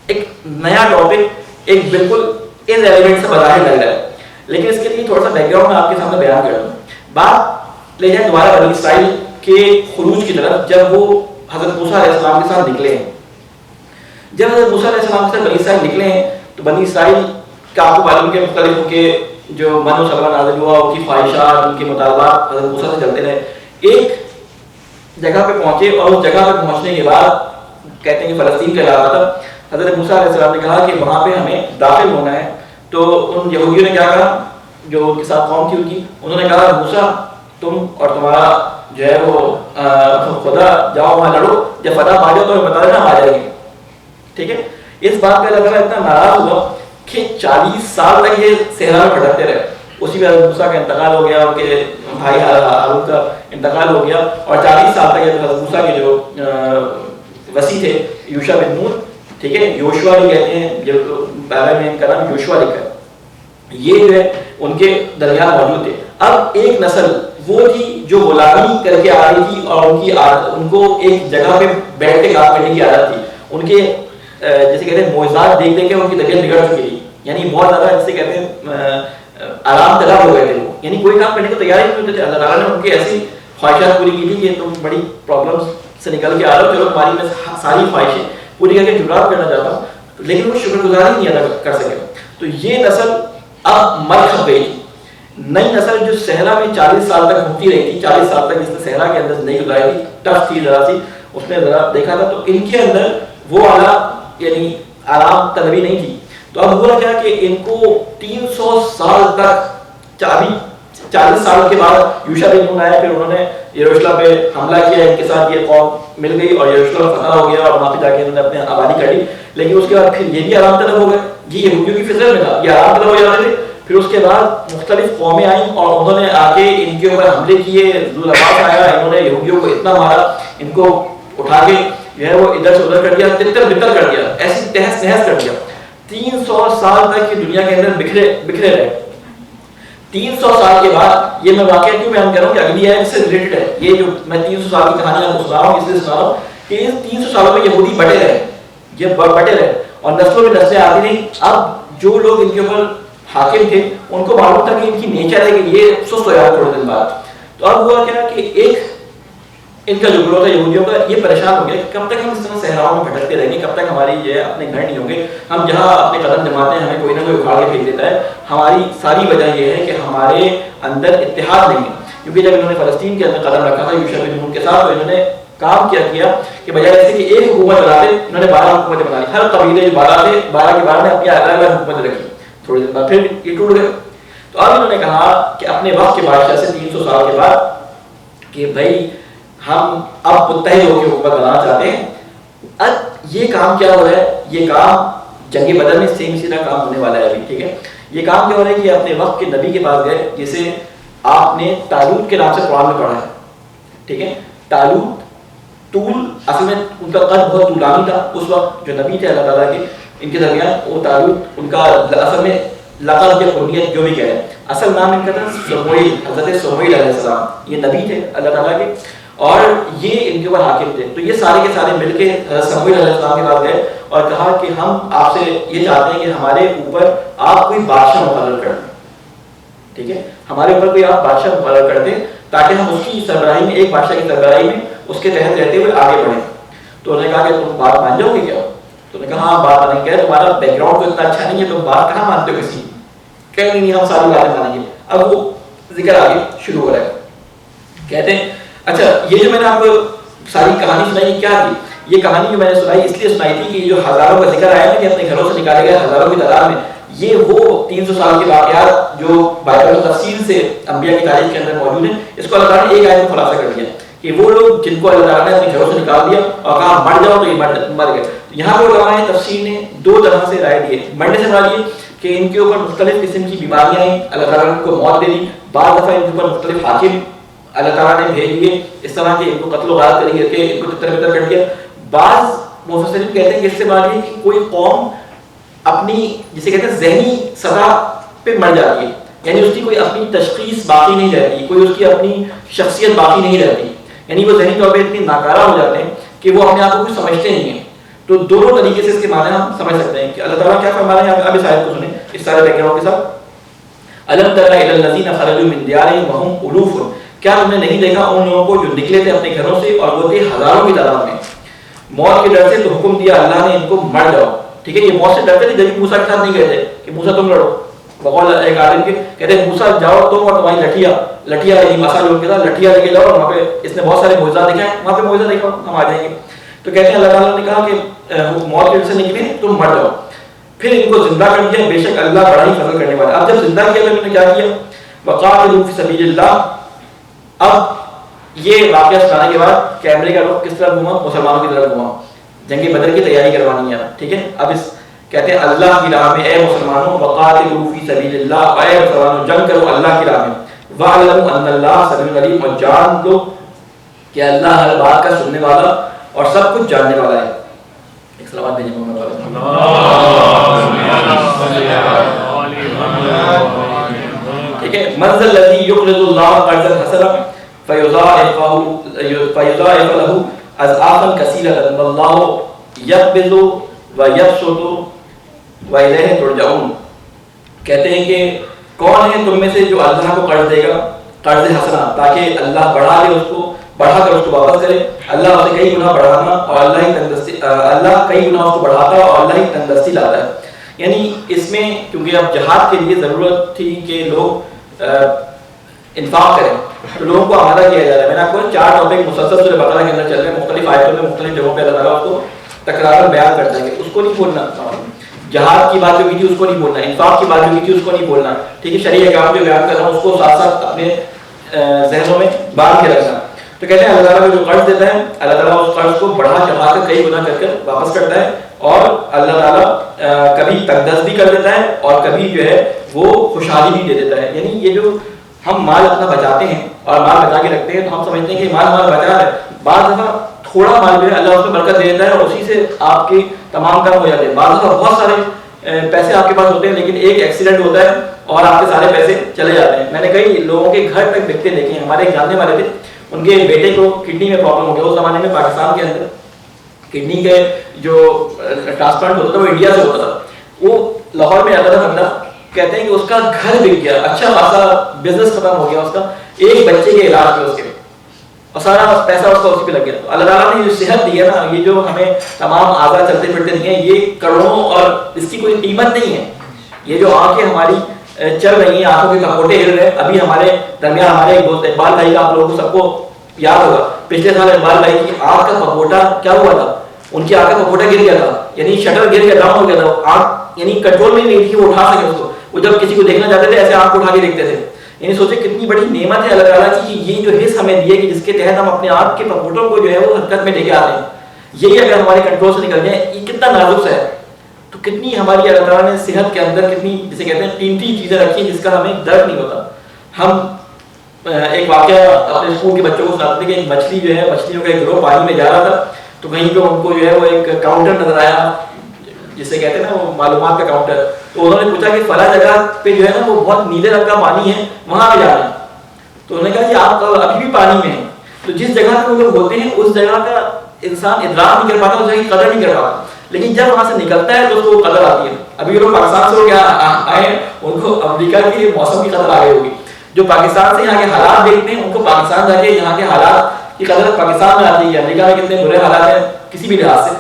ایک نیا ٹاپک, ایک بالکل irrelevant سا بظاہر لگ رہا ہے, لیکن اس کے لیے تھوڑا سا بیک گراؤنڈ میں آپ کے سامنے بیان کر دوں. بات لے جائیں دوبارہ بنی اسرائیل کے خروج کی طرف. جب وہ حضرت موسیٰ علیہ السلام کے ساتھ نکلے ہیں, جب حضرت موسیٰ علیہ السلام کے ساتھ بنی اسرائیل نکلے ہیں تو بنی اسرائیل کا آپ کو معلوم کے مختلف ان کے جو من و سلوہ نازل ہوا, ان کی خواہشات, ان کے مطالبات حضرت موسیٰ سے چلتے رہے. ایک جگہ پہ پہنچے اور اس جگہ پہ پہنچنے کے بعد کہتے ہیں کہ فلسطین کا علاقہ تھا. حضرت موسیٰ علیہ السلام نے کہا کہ وہاں پہ ہمیں داخل ہونا ہے. تو ان یہودیوں نے کیا کہا, جو ان کے ساتھ قوم تھی ان کی, انہوں نے کہا موسیٰ تم اور تمہارا جو ہے وہ خدا جاؤ وہاں لڑو, جب فتح پا جاؤ تو ہمیں بتا دینا, ہم آ جائیں گے. ٹھیک ہے, اس بات پہ اللہ تعالیٰ اتنا ناراض ہوا کہ 40 سال تک یہ صحرا میں بھٹکتے رہے. اسی میں حضرت موسیٰ کا انتقال ہو گیا, ان کے بھائی ہارون کا انتقال ہو گیا, اور 40 سال تک حضرت موسیٰ کے جو وسیع تھے یوشع بن نون, ٹھیک ہے, یوشوا بھی کہتے ہیں, جو بائبل میں ان کا نام یوشوا لکھا ہے, یہ جو ہے ان کے درمیان موجود تھے. اب ایک نسل وہ تھی جو غلامی کر کے آ رہی تھی اور ان کو ایک جگہ پہ بیٹھ کے کام کرنے کی عادت تھی. ان کے جیسے کہتے ہیں معجزات دیکھ کے ان کی طبیعت بگڑ چکی تھی, یعنی بہت زیادہ جسے کہتے ہیں آرام طلب ہو گئے تھے وہ, یعنی کوئی کام کرنے کو تیار ہی نہیں ہوتے تھے. اللہ تعالیٰ نے ان کی ایسی خواہشات پوری کی تھی کہ تم بڑی پرابلمس سے نکل کے آ رہے ہو, چلو تمہاری میں ساری خواہشیں پوری کر کے جبران کرنا چاہتا ہوں, لیکن وہ شکر گزاری نہیں ادا کر سکے. تو یہ نسل اب مر کھپ گئی تھی. نئی نسل جو صحرا میں 40 سال تک گھومتی رہی تھی، 40 سال تک اس نے صحرا کے اندر زندگی گزاری تھی، ٹف تھی ذرا سی، اس نے ذرا دیکھا تھا، تو ان کے اندر وہ اعلیٰ یعنی آرام طلبی نہیں تھی. تو اب ہوا کیا کہ ان کو 300 سال تک، ابھی 40 سال کے بعد یوشع بن نون آیا، پھر انہوں نے یروشلم پہ حملہ کیا، ان کے ساتھ یہ قوم مل گئی اور یروشلم فتح ہو گیا اور وہاں پہ جا کے انہوں نے اپنے آبادی کر لی. لیکن اس کے بعد پھر یہ بھی آرام طلب ہو گئے، یہ یہودیوں کی فطرت میں تھا، یہ آرام طلب ہو جاتے تھے. پھر اس کے بعد مختلف قومیں آئیں اور انہوں نے آ کے ان کے اوپر حملے کیے. ذوالعباس آیا، انہوں نے یہودیوں کو اتنا مارا، ان کو اٹھا کے جو ہے وہ ادھر سے ادھر کر دیا، تتر بتر کر دیا، ایسی تہس نہس کر دیا. 300 سال تک یہ دنیا کے اندر بکھرے رہے. 300 سال کے بعد یہ میں واقعہ کیوں بیان کر رہا ہوں کہ اگلی آیت سے ریلیٹڈ ہے. یہ جو میں 300 سال کی کہانی آپ کو سنا رہا ہوں، اس لیے سنا رہا ہوں کہ ان 300 سالوں میں یہودی بٹے رہے، یہ بٹے رہے اور نسلوں میں نسلیں آتی رہیں. اب جو لوگ ان کے اوپر حاکم تھے ان کو معلوم تھا کہ ان کی نیچر ہے کہ یہ سست ہو جائے تھوڑے دن بعد. تو اب ہوا کیا کہ ایک ان کا جو گروہ تھا یہودیوں کا، یہ پریشان ہو گیا کہ کب تک ہم اس طرح صحراؤں میں بھٹکتے رہیں گے، کب تک ہماری جو ہے اپنے گھر نہیں ہوں گے. ہم جہاں اپنے قدم جماتے ہیں ہمیں کوئی نہ کوئی اکھاڑ کے پھینک دیتا ہے. ہماری ساری وجہ یہ ہے کہ ہمارے اندر اتحاد نہیں ہے. کیونکہ جب انہوں نے فلسطین کے اندر قدم رکھا تھا یوشع بن نون کے ساتھ، تو انہوں نے کام کیا کہ بجائے ایسے کہ ایک حکومت بناتے، انہوں نے 12 حکومتیں بنا لی. ہر قبیلے جو 12 تھے، 12 کے 12 نے اپنی الگ الگ حکومتیں رکھی. تھوڑے دن بعد پھر یہ ٹوٹ گئے. تو اب انہوں نے کہا کہ اپنے وقت کے بادشاہ سے 300 سال کے بعد کہ بھائی ہم اب متحد ہو کے حکومت بنانا چاہتے ہیں. اب یہ کام کیا ہو رہا ہے، یہ کام جنگ بدر میں سیم اسی طرح کام ہونے والا ہے ابھی. ٹھیک ہے، یہ کام کیا ہو رہا ہے کہ اپنے وقت کے نبی کے پاس گئے، جسے آپ نے طالوت کے نام سے قرآن میں پڑھا ہے. ٹھیک ہے، طالوت طول، اصل میں ان کا قد بہت طولانی تھا. اس وقت جو نبی تھے اللہ تعالیٰ کے، ان کے درمیان وہ طالوت، ان کا اصل میں لقب یا کنیت جو بھی کہے، اصل نام ان کا تھا سموئیل، حضرت سموئیل علیہ السلام. یہ نبی تھے اللہ تعالیٰ کے اور یہ ان کے اوپر حاکم تھے. تو یہ سارے کے سارے مل کے حضرت سموئیل علیہ السلام کے پاس گئے اور کہا کہ ہم آپ سے یہ چاہتے ہیں کہ ہمارے اوپر آپ کوئی بادشاہ مقرر کر دیں. ٹھیک ہے، ہمارے اوپر کوئی آپ بادشاہ مقرر کر دیں تاکہ ہم اس کی سربراہی میں، ایک بادشاہ کی سربراہی میں اس کے تحت رہتے ہوئے آگے بڑھیں. تو انہوں نے کہا کہ تم بات مان جاؤ گے کیا؟ تو انہوں نے کہا ہاں بات مانیں. کہ تمہارا بیک گراؤنڈ تو اتنا اچھا نہیں ہے، تم بات کہاں مانتے ہو کسی؟ کہ نہیں ہم ساری باتیں مانیں گے. اب وہ ذکر آگے شروع ہو رہا ہے. کہتے ہیں اچھا یہ جو میں نے آپ کو ساری کہانی سنائی کیا تھی؟ یہ کہانی جو میں نے سنائی اس لیے سنائی تھی کہ جو ہزاروں کا ذکر آیا نا کہ اپنے گھروں سے نکالے گئے ہزاروں کی تعداد میں، یہ وہ 300 سال کے واقعات جو بائبل میں تفصیل سے انبیاء کی تاریخ کے اندر موجود ہیں، اس کو اللہ تعالیٰ نے ایک آیت میں خلاصہ کر دیا کہ وہ لوگ جن کو اللہ تعالیٰ نے اپنے گھروں سے نکال دیا اور کہا مر جاؤ، تو یہ مر گئے. یہاں پہ علماء تفسیر نے 2 طرح سے رائے دیے. مرنے سے مراد یہ کہ ان کے اوپر مختلف قسم کی بیماریاں آئیں، اللہ تعالیٰ نے ان کو موت دے دی. بعض دفعہ ان کے اوپر مختلف حاکم اللہ تعالیٰ نے بھیج دیے اس طرح کے ان کو قتل و غارت کریں گے کہ ان کو تتر بتر کر دیا. بعض مفسرین کہتے ہیں کہ اس سے مراد یہ کہ کوئی قوم اپنی جسے کہتے ہیں ذہنی سطح پہ مر جاتی ہے، یعنی اس کی کوئی اپنی تشخیص باقی نہیں رہتی، کوئی اس کی اپنی شخصیت باقی نہیں رہتی، یعنی وہ ذہنی طور پہ اتنی ناکارہ ہو جاتے ہیں کہ وہ اپنے آپ کو کچھ سمجھتے نہیں ہیں. تو دونوں طریقے سے اس کے معنی ہم سمجھ سکتے ہیں کہ اللہ تعالیٰ کیا فرما رہے ہیں. اب اس آیت کو سنیں اس سارے بیک گراؤنڈ کے ساتھ. الم تر الی الذین خرجوا من دیارہم وهم الوف، کیا تم نے نہیں دیکھا ان لوگوں کو جو نکلے تھے اپنے گھروں سے اور وہ تھے ہزاروں کی تعداد میں. موت کے ڈر سے تو حکم دیا اللہ نے ان کو مر جاؤ. ٹھیک ہے، یہ موت سے ڈرتے تھے جبکہ موسیٰ کے ساتھ نہیں گئے تھے کہ موسیٰ تم لڑو. بقول ایک عالم کے کہتے ہیں موسیٰ جاؤ تم اور تمہاری لٹھیا یعنی مسا جو ان کے ساتھ لٹھیا لے کے جاؤ، وہاں پہ اس نے بہت سارے معجزات دکھائے، وہاں پہ معجزہ دیکھو ہم آ جائیں گے. تو کہتے ہیں اللہ تعالیٰ نے کہا کہ موت کے ڈر سے نکلے تم مر جاؤ. پھر ان کو زندہ کر دیا، بے شک اللہ بڑا ہی فضل کرنے والا. اب جب زندہ کیا تو انہوں نے کیا کیا؟ وقاتلوا فی سبیل اللہ. اب یہ واقعہ سنانے کے بعد کیمرے کا رخ کس طرح گھوما؟ مسلمانوں کی طرف گھوما. جنگ بدر کی تیاری کروانی ہے. ٹھیک ہے، اب اس کہتے ہیں اللہ کی راہ میں اے مسلمانوں، وقاتلوا فی سبیل اللہ، اے مسلمانوں جنگ کرو اللہ کی راہ میں. وَاعْلَمُوا أَنَّ اللَّهَ سَمِيعٌ عَلِيمٌ، اور جان لو کہ اللہ ہر بات کا سننے والا اور سب کچھ جاننے والا ہے. ایک سلامات بھیجیں محمد علیہ السلام. ٹھیک ہے، مَنْ ذَا الَّذِي يُقْرِضُ اللَّهَ قَرْضًا حَسَنًا فَيُضَاعِفَ لَهُ أَضْعَافًا كَثِيرَةً وَاللَّهُ يَقْبِضُ وَيَبْسُطُ وَإِلَيْهِ تُرْجَعُونَ. کہتے ہیں کہ کون ہے تم میں سے جو اللہ کو قرض دے گا، قرض حسنہ، تاکہ اللہ بڑھا کر اس کو واپس کرے. اللہ اسے کئی گنا بڑھانا اور اللہ ہی تندرستی، اللہ کئی گنا اس کو بڑھاتا ہے اور اللہ ہی تندرستی لاتا ہے. یعنی اس میں کیونکہ اب جہاد کے لیے ضرورت تھی کہ لوگ انفاق کریں. تو لوگوں کو آمادہ کیا جا رہا ہے. میں نے آپ کو 4 ٹاپک مسلسل سورہ بقرہ کے اندر چل رہے ہیں, مختلف آیتوں میں مختلف جگہوں پہ اللہ تعالیٰ اس کو تکرار بیان کرتا ہے کہ اس کو نہیں بولنا. جہاد کی بات جو کی تھی اس کو نہیں بولنا, انفاق کی بات جو کی تھی اس کو نہیں بولنا, ٹھیک ہے, شرعی احکام جو بیان کر رہا ہوں اس کو ساتھ ساتھ اپنے ذہنوں میں باندھ کے رکھنا. تو کہتے ہیں اللہ تعالیٰ کو جو قرض دیتا ہے اللہ تعالیٰ اس قرض کو بڑھا چڑھا کر کئی گنا کر واپس کرتا ہے, اور اللہ تعالیٰ کبھی تقدس بھی کر دیتا ہے اور کبھی جو ہے وہ خوشحالی بھی دے دیتا ہے. یعنی یہ جو ہم مال اپنا بچاتے ہیں اور مال بچا کے رکھتے ہیں تو ہم سمجھتے ہیں کہ مال ہمارا بچا ہے, بعض دفعہ تھوڑا مال جو ہے اللہ اس میں برکت دے دیتا ہے اور اسی سے آپ کے تمام کام ہو جاتے ہیں. بعض دفعہ بہت سارے پیسے آپ کے پاس ہوتے ہیں لیکن ایک ایکسیڈنٹ ہوتا ہے اور آپ کے سارے پیسے چلے جاتے ہیں. میں نے کئی لوگوں کے گھر تک بکتے دیکھے ہیں. ہمارے ایک جاننے والے تھے, ان کے بیٹے کو کڈنی میں پرابلم ہو گیا. اس زمانے میں پاکستان کے اندر کڈنی کے جو ٹرانسپلانٹ ہوتا تھا وہ انڈیا سے ہوتا تھا. وہ لاہور میں آتا تھا بندہ, کہتے ہیں کہ اس کا گھر بک گیا, اچھا خاصا بزنس ختم ہو گیا اس کا, ایک بچے کے علاج پہ اس کے, اور سارا پیسہ اس کا اسی پہ لگ گیا. تو اللہ تعالیٰ نے جو صحت دی ہے نا, یہ جو ہمیں تمام اعضاء چلتے پھرتے نہیں ہیں, یہ کروڑوں اور اس کی کوئی قیمت نہیں ہے. یہ جو آنکھیں ہماری چل رہی ہیں, آنکھوں کے کپوٹے ہل رہے ہیں. ابھی ہمارے درمیان ہمارے ایک دوست اقبال بھائی کا آپ لوگوں کو سب کو یاد ہوگا, پچھلے سال اقبال بھائی کی آنکھ کا پپوٹا کیا ہوا تھا, ان کی آنکھ کا پپوٹا گر گیا تھا, یعنی شٹر گر گیا, ڈاؤن ہو گیا تھا. آنکھ یعنی کنٹرول میں نہیں تھی کہ وہ اٹھا سکے اس کو. وہ جب کسی کو دیکھنا چاہتے تھے ایسے آنکھ اٹھا کے دیکھتے تھے. یعنی سوچے کتنی بڑی نعمت ہے اللہ تعالیٰ کی کہ یہ جو حص ہمیں دی ہے کہ جس کے تحت ہم اپنے آنکھ کے پپوٹوں کو جو ہے وہ حرکت میں لے کے آتے ہیں. یہی اگر ہمارے کنٹرول سے نکل جائے, یہ کتنا نازک ہے. تو کتنی ہماری اللہ تعالیٰ نے صحت کے اندر کتنی جسے کہتے ہیں قیمتی چیزیں رکھی ہیں جس کا ہمیں درد نہیں ہوتا. ہم ایک واقعہ اپنے اسکول کے بچوں کو سناتے تھے کہ ایک مچھلی جو ہے, مچھلیوں کا ایک گروہ پانی میں جا رہا تھا, تو کہیں پہ ان کو جو ہے وہ ایک کاؤنٹر نظر آیا جسے کہتے ہیں نا وہ معلومات کا کاؤنٹر. تو انہوں نے پوچھا کہ فلاں جگہ پہ جو ہے نا وہ بہت نیلے رنگ کا پانی ہے, وہاں پہ جا رہے ہیں. تو انہوں نے کہا کہ آپ ابھی بھی پانی میں ہیں. تو جس جگہ پہ وہ لوگ ہوتے ہیں اس جگہ کا انسان ادراک نہیں کر پاتا, اس جگہ کی قدر نہیں کر پاتا, لیکن جب وہاں سے نکلتا ہے تو اس کو قدر آتی ہے. ابھی یہ لوگ پاکستان سے آئے ہیں, ان کو امریکہ کے موسم کی قدر آ گئی ہوگی. جو پاکستان سے یہاں کے حالات دیکھتے ہیں ان کو پاکستان جا کے یہاں کے حالات کی قدر پاکستان میں آتی ہے. امریکہ میں کتنے برے حالات ہیں کسی بھی لحاظ سے,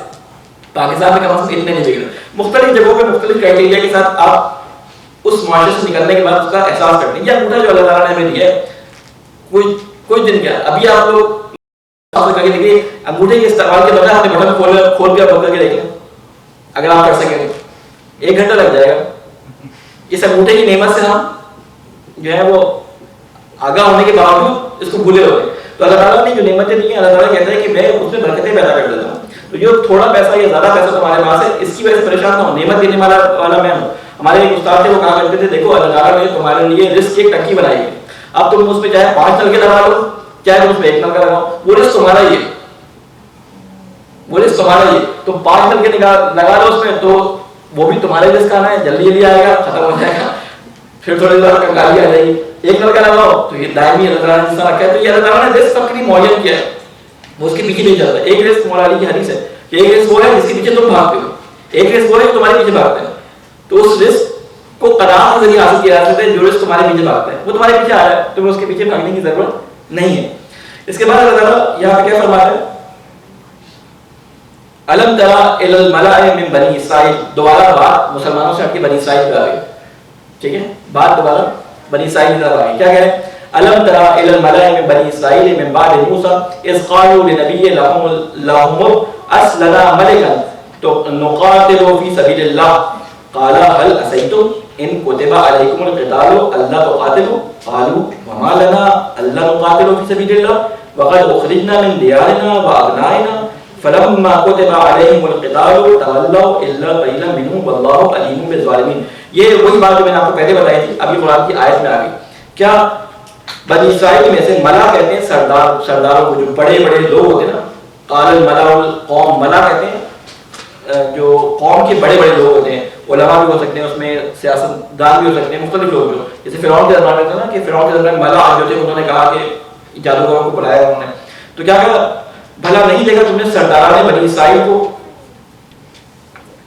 پاکستان میں کم از کم اتنے نہیں بگڑے. مختلف جگہوں پہ مختلف کرائٹیریا کے ساتھ آپ اس معاشرے سے نکلنے کے بعد اس کا احساس کرتے ہیں. یہ انگوٹھا جو اللہ تعالیٰ نے ہمیں دیا ہے, کوئی دن کیا, ابھی آپ لوگ کر کے دیکھیے انگوٹھے کے استعمال کے بغیر اپنے بٹن کھول کے بند کر کے دیکھ لیں, اگر آپ کر سکیں تو 1 گھنٹہ لگ جائے گا. اس انگوٹھے کی نعمت سے ہم جو ہے وہ آگاہ ہونے کے باوجود اس کو بھولے ہوئے. تو اللہ تعالیٰ نے جو نعمتیں دی ہیں, اللہ تعالیٰ کہتا ہے کہ میں اس میں برکتیں پیدا کر دیتا ہوں. تو جو تھوڑا پیسہ یا زیادہ پیسہ تمہارے پاس ہے اس کی وجہ سے پریشان نہ ہو, نعمت دینے والا میں ہوں. ہمارے ایک استاد تھے, وہ کہا کرتے تھے دیکھو اللہ تعالیٰ نے تمہارے لیے رزق کی ایک ٹنکی بنائی ہے, اب تم اس پہ چاہے 5 نل کے لگا لو چاہے تم اس پہ 1 نل کا لگاؤ, وہ رزق تمہارا ہی ہے, وہ رزق تمہارا ہی ہے. تم 5 نل کے لگا لو اس میں تو وہ بھی تمہارے رزق آنا ہے, جلدی جلدی آئے گا, ختم ہو جائے گا, پھر تھوڑی دیر کنگالی آ جائے گی. 1 نل کا لگاؤ تو یہ دائمی اللہ تعالیٰ نے جس طرح رکھا ہے. تو یہ اللہ تعالیٰ نے رزق سب کے لیے معین کیا ہے, وہ اس کے پیچھے نہیں چلتا. ایک رزق مولا علی کی حدیث ہے کہ ایک رزق وہ ہے جس کے پیچھے تم بھاگتے ہو, ایک رزق وہ ہے تمہارے پیچھے بھاگتے ہیں. تو اس رزق کو قناعت کے ذریعے حاصل کیا جا سکتا ہے جو رزق تمہارے پیچھے بھاگتا ہے, وہ تمہارے پیچھے آ رہا ہے, تمہیں اس کے پیچھے بھاگنے کی ضرورت نہیں ہے. اس کے بعد اللہ تعالیٰ یہاں پہ کیا فرماتا ہے, الم ترى الى الملأ من بني اسرائیل. دوبارہ بات مسلمانوں سے ہٹ کے بنی اسرائیل پہ آ گئی, ٹھیک ہے, بات دوبارہ بنی اسرائیل کی طرف آ گئی. کیا کہہ رہے ہیں, الم ترى الى الملأ من بني اسرائیل من بعد موسى اذ قالوا لنبي لهم اسس لنا ملكا نقاتل في سبيل الله قال هل عسيتم ان كتب عليكم القتال الا تقاتلوا قالوا وما لنا الا نقاتل في سبيل الله وقد اخرجنا من ديارنا وابنائنا فلما كتب عليهم القتال تولوا الا قليلا منهم والله عليم بالظالمين. یہ وہی بات جو میں نے آپ کو پہلے بتائی تھی, ابھی قرآن کی آیت میں آ گئی. کیا بنی اسرائیل میں سے ملا کہتے ہیں سرداروں کو, جو بڑے بڑے لوگ ہوتے ہیں نا, قال الملا القوم, ملا کہتے ہیں جو قوم کے بڑے بڑے لوگ ہوتے ہیں. علماء بھی ہو سکتے ہیں, اس میں سیاست دان بھی ہو سکتے ہیں, مختلف لوگ بھی. جیسے فرعون کے درمیان ہوتا ہے نا کہ فرعون کے درمیان ملا جو تھے انہوں نے کہا کہ جادوگروں کو بلایا انہوں نے, تو کیا کہا, بھلا نہیں دیکھا تم نے سرداران بنی اسرائیل کو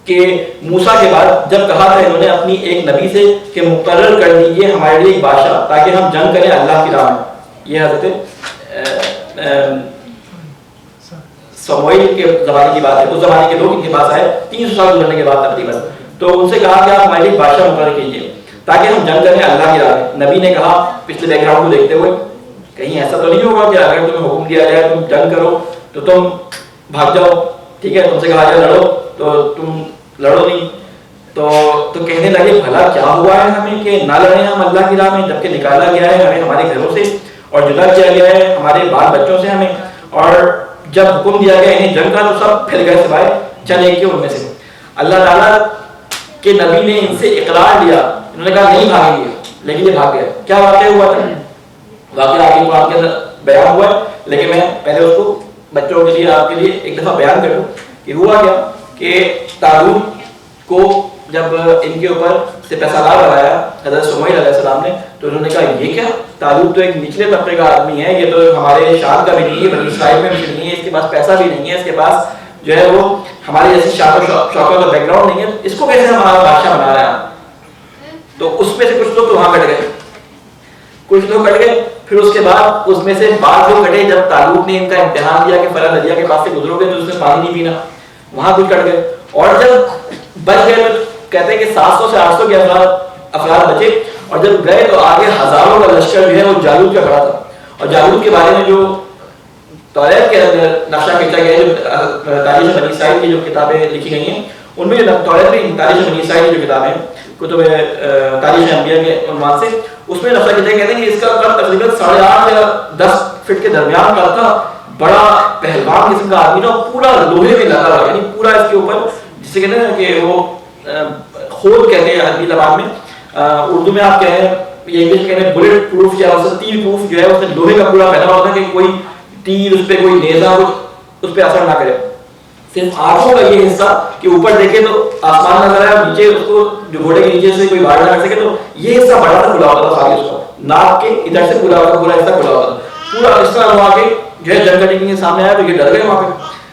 کہ موسیٰ کے بعد جب کہا تھا انہوں نے اپنی ایک نبی سے کہ مقرر کر دیجئے ہمارے لیے ایک بادشاہ تاکہ ہم جنگ کریں اللہ کی راہ میں. یہ حضرت سموئیل کے زمانے کی بات ہے, اس زمانے کے لوگ ان کے پاس آئے 300 سال گزرنے کے بعد تقریباً, تو ان سے کہا کہ آپ ہمارے لیے بادشاہ مقرر کیجیے. تاکہ ہم جنگ کریں اللہ کی راہ میں. نبی نے کہا پچھلے بیک گراؤنڈ کو دیکھتے ہوئے کہیں ایسا تو نہیں ہوگا کہ اگر تمہیں حکم دیا جائے تم جنگ کرو تو تم بھاگ جاؤ, ٹھیک ہے, تم سے کہا جائے لڑو تو تم لڑو نہیں. تو کہنے لگے بھلا کیا ہوا ہے ہمیں کہ نہ لڑیں ہم اللہ کی راہ میں, جبکہ نکالا گیا ہے ہمیں ہمارے گھروں سے اور جدا کیا گیا ہے ہمارے بال بچوں سے ہمیں, اور جب حکم دیا گیا انہیں جنگ کا تو سب پھر گئے سوائے چند ایک کے ان میں سے. اللہ تعالیٰ کے نبی نے ان سے اقرار لیا, انہوں نے کہا نہیں بھاگیں گے, لیکن یہ بھاگ گئے. کیا واقعہ ہوا تھا؟ واقعہ آگے قرآن کے اندر بیان ہوا ہے, لیکن میں پہلے اس کو بچوں کے لیے آپ کے لیے ایک دفعہ بیان کر دوں کہ ہوا کیا کہ طالوت کو جب ان کے اوپر سے سالار بنایا حضرت سمیل علیہ السلام نے, تو انہوں نے کہا یہ کیا, طالوت تو ایک نچلے طبقے کا آدمی ہے, یہ تو ہمارے شان کا بھی نہیں ہے, بنی اسرائیل میں بھی نہیں ہے, اس کے پاس پیسہ بھی نہیں ہے, اس کے پاس جو ہے وہ ہمارے جیسے شان و شوکت کا بیک گراؤنڈ نہیں ہے, اس کو کیسے ہمارا بادشاہ بنا رہا ہے. تو اس میں سے کچھ لوگ تو وہاں کٹ گئے, کچھ لوگ کٹ گئے. پھر اس کے بعد اس میں سے بعض لوگ کٹے جب طالوت نے ان کا امتحان دیا کہ فلاں دریا کے پاس سے گزرو گے تو اس میں پانی نہیں پینا, وہاں کچھ کٹ گئے. اور جب بچ گئے تو کہتے ہیں کہ 700 سے 800 کے افراد بچے, اور جب گئے تو آگے ہزاروں کا لشکر جو ہے وہ جالوت کا کھڑا تھا. اور جالوت کے بارے میں جو توریت کے اندر نقشہ کھینچا گیا ہے, جو تاریخ بنی اسرائیل کی جو کتابیں لکھی گئی ہیں ان میں جو توریت میں تاریخ بنی اسرائیل کی جو کتابیں ہیں کتب تاریخ انبیاء کے عنوان سے, اس میں نقشہ کھینچا کہتے ہیں کہ اس کا قد تقریباً 8.5 یا 10 فٹ کے درمیان کا تھا. بڑا پہلوان قسم کا آدمی تھا, پورا لوہے میں لگا ہوا, یعنی پورا اس کے اوپر جسے کہتے ہیں کہ وہ خود کہتے ہیں عربی زبان میں, اردو میں آپ کہیں یہ انگلش کہتے ہیں بلٹ پروف یا تیر پروف جو ہے اس میں لوہے کا پورا پہنا ہوتا ہے کہ کوئی تیر اس پہ کوئی نیزہ اس پہ اثر نہ کرے. صرف آنکھوں کا یہ حصہ کہ اوپر دیکھے تو آسمان نظر آئے, نیچے اس کو جو گھوڑے کے نیچے سے کوئی باہر نہ کر سکے, تو یہ حصہ بڑا سا کھلا ہوتا تھا خالی, اس کا ناک کے ادھر سے کھلا ہوتا, پورا حصہ کھلا ہوتا تھا پورا. اس طرح وہاں کے جو ہے جنگ کے سامنے آیا تو یہ ڈر گئے وہاں پہ.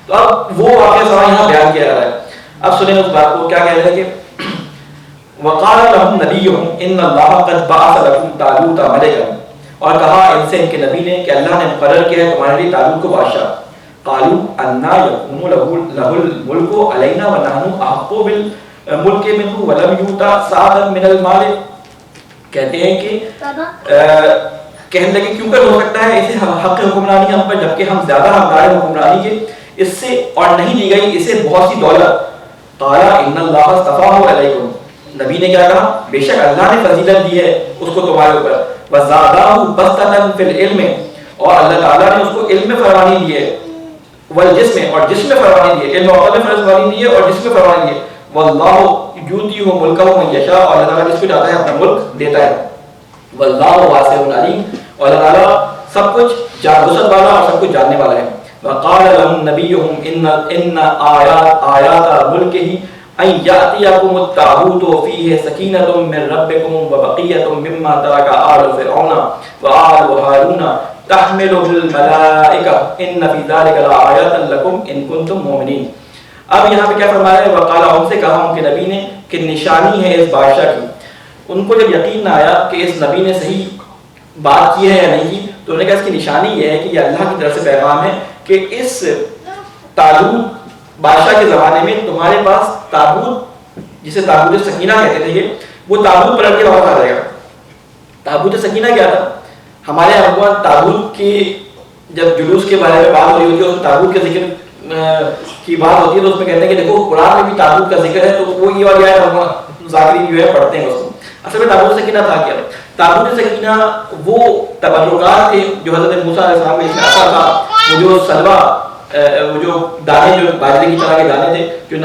تو اب وہ واقعہ سارا یہاں بیان کیا جا رہا ہے. اب سنیں اس بات کو, کیا کہہ رہے ہیں کہ وقال لهم نبيهم ان الله قد بعث لكم طالوت ملكا, اور کہا ان سے ان کے نبی نے کہ اللہ نے مقرر کیا ہے تمہارے لیے طالوت کو بادشاہ. قالوا انا يكون له الملك علينا ونحن احق بالملك منه ولم يؤت سعة من المال. کہتے ہیں کہ کہنے لگے کیوں کر ہو سکتا ہے اسے حق حکمرانی ہم پر جبکہ ہم زیادہ حقدار حکمرانی کے اس سے, اور نہیں دی گئی اسے بہت سی دولت. قال ان اللہ اصطفاه علیکم, نبی نے کیا کہا بے شک اللہ نے فضیلت دی ہے اس کو تمہارے اوپر. وزادہ بسطۃ فی العلم, اور اللہ تعالیٰ نے اس کو علم میں فراوانی دی ہے, والجسم, اور جسم میں فراوانی دی ہے, علم اور فراوانی دی ہے اور جسم میں فراوانی دی ہے. واللہ یؤتی ملکہ من یشاء, اور اللہ تعالیٰ جس کو چاہتا ہے اپنا ملک دیتا ہے. واللہ واسع علیم, اور اللہ تعالیٰ سب کچھ وسعت والا اور سب کچھ جاننے والا ہے. وقال لهم نبيهم ان آیات ملکہ ان یاتیکم التابوت فیہ سکینۃ من ربکم وبقیۃ مما ترک آل فرعون وآل ہارون تحملہ الملائکہ ان فی ذلک لآیات لکم ان کنتم مؤمنین. اب یہاں پہ کیا فرمایا ہے؟ وقال ان سے کہا ان کے نبی نے کہ نشانی ہے اس بادشاہ کی. ان کو جب یقین نہ آیا کہ اس نبی نے صحیح بات کی ہے یا نہیں کی, تو انہوں نے کہا اس کی نشانی یہ ہے کہ یہ اللہ کی طرف سے پیغام ہے کہ اس طالوت بادشاہ کے زمانے میں تمہارے پاس تابوت, جسے تابوت سکینہ کہتے تھے, وہ تابوت پلٹ کے واپس آ جائے گا. تابوت سکینہ کیا تھا؟ ہمارے یہاں تابوت کی جب جلوس کے بارے میں بات ہو رہی ہوتی ہے, تابوت کے ذکر کی بات ہوتی ہے, تو اس میں کہتے ہیں کہ دیکھو قرآن میں بھی تابوت کا ذکر ہے, تو وہ یہ والی آیت ذاکرین جو ہے پڑھتے ہیں اس کو. اصل میں تابوت سکینہ تھا کیا؟ تابوت سکینہ وہ تبرکات تھے جو حضرت موسیٰ علیہ السلام کے اثر تھا, وہ جو سلوہ, وہ جو دانے جو باجرے کی طرح کے دانے تھے جو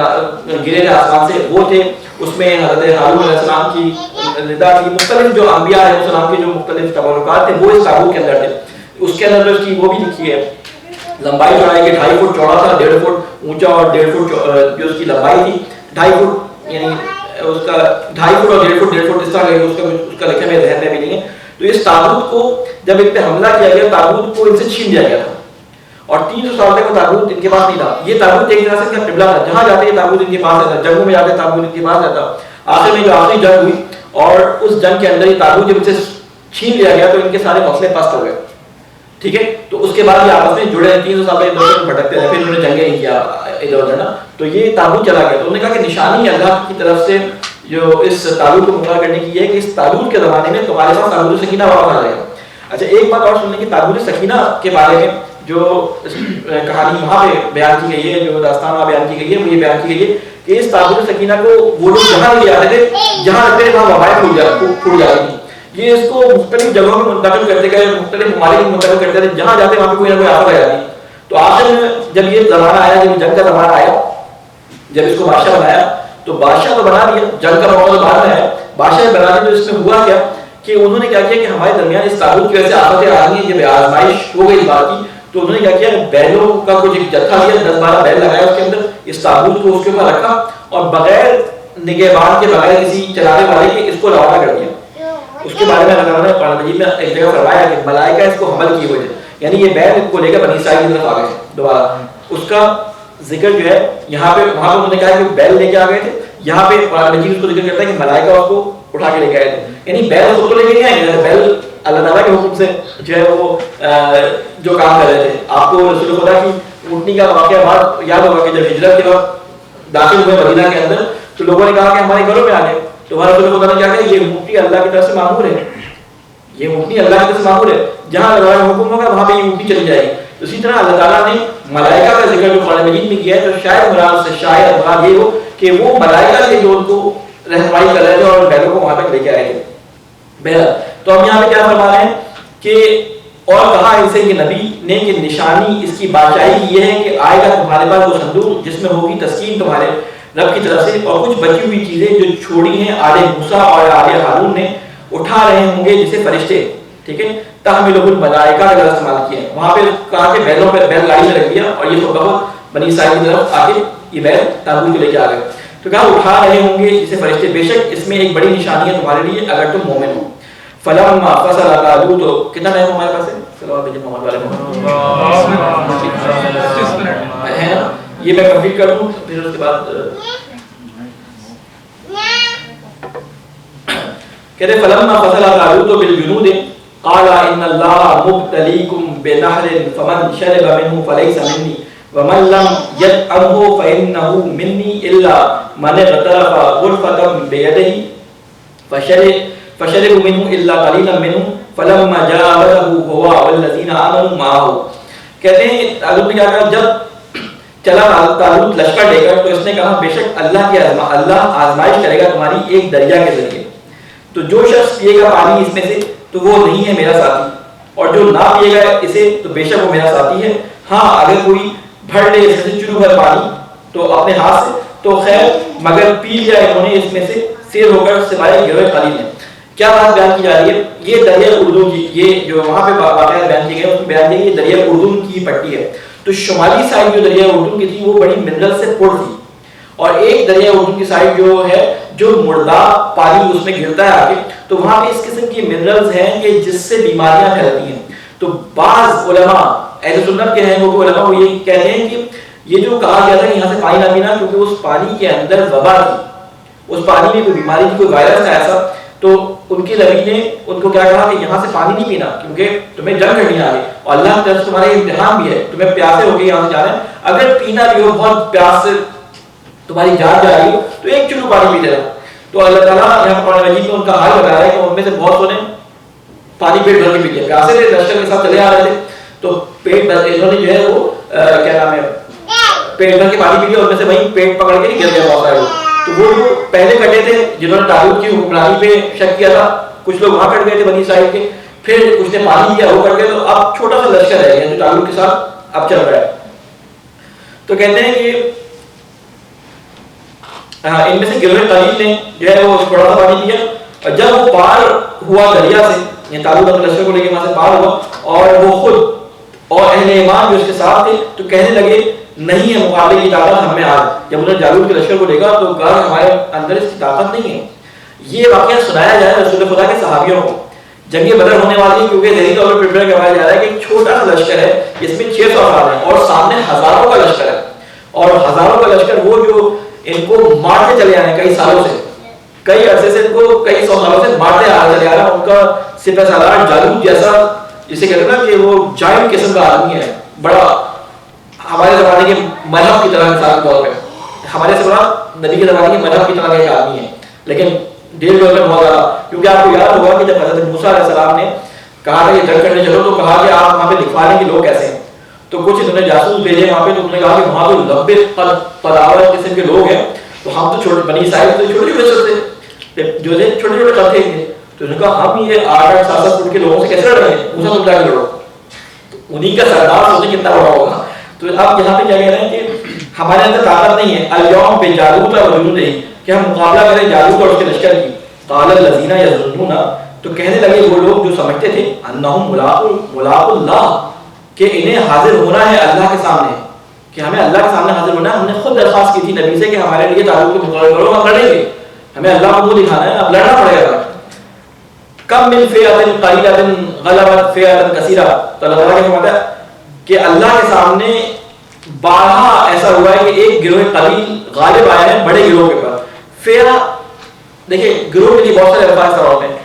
گرے تھے آسمان سے, وہ تھے. اس میں حضرت ہارون علیہ السلام کی رضا کی مختلف جو انبیاء علیہ السلام کے جو مختلف تبرکات تھے وہ اس تابوت کے اندر تھے. اس کے اندر اس کی وہ بھی لکھی ہے لمبائی چوڑائی کے 2.5 فٹ چوڑا تھا, 1.5 فٹ اونچا, اور 1.5 فٹ جو اس کی لمبائی تھی 2.5 فٹ, یعنی اس کا 2.5 فٹ اور 1.5 فٹ اس طرح اس کا لکھے میرے ذہن میں بھی نہیں ہے. تو اس تابوت کو جب ان پہ حملہ کیا گیا, تابوت کو ان سے چھین لیا گیا تھا, اور 300 سال تک وہ تابوت ان کے پاس نہیں تھا. یہ تابوت ایک طرح سے قبلہ تھا, جہاں جاتے یہ تابوت ان کے پاس رہتا, جنگوں میں جاتے تابوت ان کے پاس رہتا. آخر میں جو آخری جنگ ہوئی اور اس جنگ کے اندر یہ تابوت جب ان سے چھین لیا گیا تو ان کے سارے مسئلے پست ہو گئے. ٹھیک ہے, تو اس کے بعد یہ آپس میں جڑے 300 سال پہلے بھٹکتے رہے, پھر انہوں نے جنگیں نہیں کیا ادھر ادھر نا, تو یہ تابوت چلا گیا. تو انہوں نے کہا کہ نشانی اللہ کی طرف سے جو اس تعلق کو مقرر کرنے کی ہے کہ اس تعلق کے زمانے میں تمہارے پاس تعلق سکینہ واپس آ جائے گا. اچھا ایک بات اور سننے کی تعلق سکینہ کے بارے میں جو کہانی وہاں پہ بیان کی گئی ہے, جو داستان وہاں بیان کی گئی ہے, وہ یہ بیان کی گئی ہے کہ اس تعلق سکینہ کو وہ لوگ جہاں لے آتے تھے جہاں رکھتے تھے وہاں وبائیں پھوٹ جاتی تھی. یہ اس کو مختلف جگہوں میں منتقل کرتے گئے, مختلف ممالک میں منتقل کرتے تھے, جہاں جاتے وہاں پہ کوئی نہ کوئی آفت آ جاتی. تو آخر میں جب یہ زمانہ آیا, جب جنگ کا زمانہ آیا, جب اس کو بادشاہ بنایا تو بادشاہ تو بنا دیا, جنگ کا موقع تو بعد میں آیا, بادشاہ بنا دیا. تو اس میں ہوا کیا کہ انہوں نے کیا کیا کہ ہمارے درمیان اس تعلق کی وجہ سے آفتیں آ رہی ہیں, جب آزمائش ہو گئی اس بات کی, تو انہوں نے کیا کیا بیلوں کا کچھ ایک جتھا لیا, 10-12 بیل لگایا اس کے اندر, اس تعلق کو اس کے اوپر رکھا اور بغیر نگہبان کے, بغیر کسی چلانے والے کے اس کو روانہ کر دیا. اس کے بارے میں اللہ تعالیٰ نے قرآن مجید میں ایک جگہ فرمایا کہ ملائکہ اس کو حمل کیے ہوئے تھے, یعنی یہ بیل کو لے کر بنی اسرائیل کی طرف آ گئے دوبارہ. اس کا ذکر جو ہے یہاں پہ, وہاں پہ انہوں نے کہا کہ بیل لے کے آ گئے تھے, یہاں پہ قرآن مجید اس کو ذکر کرتا ہے کہ ملائکہ اس کو اٹھا کے لے کے آئے تھے. یعنی بیل خود تو لے کے نہیں آئے, بیل اللہ تعالیٰ کے حکم سے جو ہے وہ جو کام کر رہے تھے. آپ کو رسول خدا کی اونٹنی کا واقعہ بات یاد ہوگا کہ جب ہجرت کے وقت داخل ہوئے مدینہ کے اندر تو لوگوں نے کہا کہ ہمارے گھروں میں آ گئے, تو ہمارے رسول خدا نے کیا کہا, یہ اونٹنی اللہ کی طرف سے معمور ہے, یہ اونٹنی اللہ کی طرف سے معمور ہے, جہاں اللہ کا حکم ہوگا وہاں پہ یہ اونٹنی چلی جائے گی. تو اسی طرح اللہ تعالیٰ نے ملائکہ کا ذکر جو قرآن مجید میں کیا ہے, تو شاید مراد سے شاید مراد یہ ہو کہ وہ ملائکہ سے جو ان کو رہنمائی کر رہے تھے اور بیلوں کو وہاں تک لے کے آئے تھے. بہرحال تو ہم یہاں پہ کیا فرما رہے ہیں کہ اور کہا ان سے کہ نبی نے کہ نشانی اس کی بادشاہی کی یہ ہے کہ آئے گا تمہارے پاس وہ صندوق جس میں ہوگی تسکین تمہارے رب کی طرف سے, اور کچھ بچی ہوئی چیزیں جو چھوڑی ہیں آل موسیٰ اور آل ہارون نے اٹھا رہے ہوں گے جسے فرشتے, ٹھیک ہے, تحملہ الملائکہ کا لفظ استعمال کیا ہے. وہاں پہ کہا کہ بیلوں پہ بیل گاڑی میں رکھ دیا اور یہ بہت بنی اسرائیل کی طرف آ کے یہ بیل تابوت کو لے کے آ گئے. تو کہا اٹھا رہے ہوں گے جسے فرشتے, بے شک اس میں ایک بڑی نشانی ہے تمہارے لیے اگر تم مومن ہو. فلما فصل طالوت, تو کتنا ٹائم ہمارے پاس ہے, صلوات بھیجیں محمد والے محمد ہے نا, یہ میں کمپلیٹ کر دوں پھر اس کے بعد کہتے ہیں فلما فصل طالوت بالجنود قال ان اللہ مبتلیکم بنہر فمن شرب منہ فلیس منی ومن لم یطعمہ فانہ منی الا من اغترف غرفۃ بیدہ فشربوا منه الا قليلا منهم فلما جاءه هو والذين امنوا معه. کہتے ہیں طالوت نے کیا کہا, جب چلا طالوت لشکر لے کر, تو اس نے کہا بے شک اللہ آزمائش کرے گا تمہاری ایک دریا کے ذریعے, تو جو شخص پیے گا پانی اس میں سے تو وہ نہیں ہے میرا ساتھی, اور جو نہ پیے گا اسے تو بے شک وہ میرا ساتھی ہے. ہاں اگر کوئی بھر لے اس سے چلو بھر پانی تو اپنے ہاتھ سے تو خیر, مگر پی لیا انہوں نے اس میں سے سیر ہو کر سوائے گروہ قلیل ہے. کیا بات بیان کی جا رہی ہے, یہ دریا اردن کی, یہ جو وہاں پہ واقعات بیان کیے گئے اس میں بیان کی یہ دریا اردن کی پٹی ہے. تو شمالی سائڈ جو دریا اردن کی تھی وہ بڑی منرل سے پر تھی, اور ایک دریا اردن کی سائڈ جو ہے جو مرداب پانی اس میں گرتا ہے آگے, تو وہاں پہ اس قسم کی منرلز ہیں کہ جس سے بیماریاں پھیلتی ہیں. تو بعض علماء اہل سنت کے ہیں وہ علماء وہ یہ کہتے ہیں کہ یہ جو کہا گیا تھا کہ یہاں سے پانی نہ پینا کیونکہ اس پانی کے اندر وبا تھی, اس پانی میں کوئی بیماری تھی, کوئی وائرس تھا ایسا. تو ان کے نبی نے ان کو کیا کہا کہ یہاں سے پانی نہیں پینا کیونکہ تمہیں جنگ کرنی آ رہی اور اللہ کی طرف سے تمہارا امتحان بھی ہے, تمہیں پیاسے ہو کے یہاں سے جانا ہے, اگر پینا بھی ہو بہت پیاس سے تمہاری جان جا رہی ہو تو ایک چلو پانی پی لینا. تو اللہ تعالیٰ یہاں قرآن مجید میں ان کا حال بتا رہا ہے کہ ان میں سے بہت سو نے پانی پیٹ بھر کے پی لیا, پیاسے تھے, لشکر کے ساتھ چلے آ رہے تھے, تو پیٹ انہوں نے جو ہے وہ کیا نام ہے پیٹ بھر کے پانی پی لیا, ان میں سے وہیں پیٹ پکڑ کے گر گیا بہت سارے لوگ. تو وہ جو پہلے کٹے تھے جنہوں نے طالوت کی حکمرانی پہ شک کیا تھا, کچھ لوگ وہاں کٹ گئے تھے بنی اسرائیل کے, پھر کچھ نے پانی دیا وہ کٹ گئے, تو اب چھوٹا سا لشکر رہ گیا جو طالوت کے ساتھ اب چل رہا ہے. تو کہتے ہیں کہ ان میں سے گروہ قلیل نے جو ہے وہ تھوڑا سا پانی دیا, اور جب وہ پار ہوا دریا سے, یہ طالوت اپنے لشکر کو لے کے وہاں سے پار ہوا, اور وہ خود اور اہل ایمان جو اس کے ساتھ تھے تو کہنے لگے نہیں ہے مقابلے کی طاقت ہم میں آج. جب انہوں نے جالوت کے لشکر کو دیکھا تو کہا ہمارے اندر اس کی طاقت نہیں ہے. یہ واقعہ سنایا جائے رسول خدا کے صحابیوں کو, جنگ بدر ہونے والی ہے کیونکہ ذہنی طور پر پریپیئر کروایا جا رہا ہے کہ ایک چھوٹا سا لشکر ہے جس میں 600 افراد ہیں اور سامنے ہزاروں کا لشکر ہے, اور ہزاروں کا لشکر وہ جو ان کو مارتے چلے آ رہے ہیں کئی سالوں سے, کئی عرصے سے ان کو کئی سو سالوں سے مارتے چلے آ رہا ہے. ان کا سپہ سالار جالوت جیسا جسے کہتے ہیں نا کہ وہ جائنٹ قسم کا آدمی ہے, بڑا ہمارے زمانے کے مذہب کی طرح مثال کے طور پہ, ہمارے سے بڑا نبی کے زمانے کے مذہب کی طرح کا ایک آدمی ہے, لیکن ڈیل جو ہے بہت زیادہ، کیونکہ آپ کو یاد ہوگا کہ جب حضرت موسیٰ علیہ السلام نے کہا تھا کہ جنگ کرنے چلو تو کہا کہ آپ وہاں پہ دکھوا لیں کہ لوگ کیسے ہیں، تو کچھ انہوں نے جاسوس بھیجے وہاں پہ، تو انہوں نے کہا کہ وہاں تو لمبے قداور قسم کے لوگ ہیں، تو ہم تو چھوٹے بنی اسرائیل تو چھوٹے چھوٹے تھے جو تھے چھوٹے چھوٹے قد تھے، تو انہوں نے کہا ہم یہ 8-8 7 فٹ کے لوگوں سے کیسے لڑیں گے، موسیٰ تم جا کے لڑو، انہیں کا سردار سوچے کتنا بڑا ہوگا. تو اب یہاں پہ کیا کہہ رہے ہیں کہ ہمارے اندر طاقت نہیں ہے الیوم بجالوت وجنودہ کہ ہم مقابلہ کریں جالوت اور اس کے لشکر کی. قال الذین یظنون تو کہنے لگے وہ لوگ جو سمجھتے تھے انہم ملاق اللہ کہ انہیں حاضر ہونا ہے اللہ کے سامنے، کہ ہمیں اللہ کے سامنے حاضر ہونا ہے. ہم نے خود درخواست کی تھی نبی سے کہ ہمارے لیے جالوت کو مقرر کرو، ہم لڑیں گے، ہمیں اللہ کو منہ دکھانا ہے، اب لڑنا پڑے گا. کم من فئۃ قلیلۃ غلبت فئۃ کثیرہ، تو اللہ تعالیٰ کہتا ہے کہ اللہ کے سامنے بارہا ایسا ہوا ہے کہ ایک گروہ قلیل غالب آیا ہے بڑے گروہ کے پر. فئہ دیکھیں گروہ کے لیے بہت سارے الفاظ استعمال ہوتے ہیں،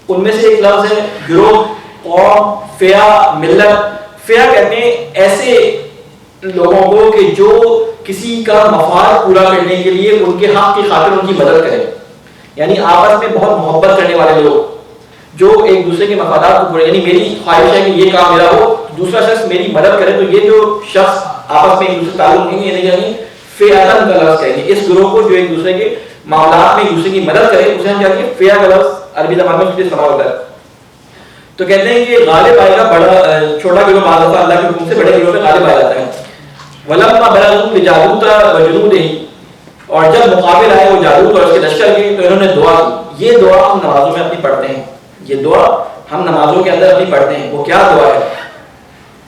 ان میں سے ایک لفظ ہے گروہ، قوم، فئہ، ملت. فئہ کہتے ہیں ایسے لوگوں کو کہ جو کسی کا مفاد پورا کرنے کے لیے ان کے حق کی خاطر ان کی مدد کرے، یعنی آپس میں بہت محبت کرنے والے لوگ جو ایک دوسرے کے مفادات کو پورے، یعنی میری خواہش ہے کہ یہ کام میرا ہو، دوسرا شخص میری مدد کرے، تو یہ جو شخص آپس میں ایک دوسرے تعلق نہیں ہے، یعنی فئاتن کا لفظ کہیں گے اس گروہ کو جو ایک دوسرے کے معاملات میں ایک دوسرے کی مدد کرے، اسے ہم کیا کہیں فئہ کا لفظ عربی زبان میں استعمال ہوتا ہے. تو کہتے ہیں کہ غالب آئے گا بڑا چھوٹا گروہ بعض دفعہ اللہ کے حکم سے بڑے گروہ میں غالب آ جاتا ہے. وَلَمَّا بَلَغُوا بِجَالُوتَ وَجُنُودِهِ اور جب مقابل آئے وہ جالوت اور اس کے لشکر کے تو انہوں نے دعا کی. یہ دعا ہم نمازوں میں اپنی پڑھتے ہیں، یہ دعا ہم نمازوں کے اندر اپنی پڑھتے ہیں. وہ کیا دعا ہے؟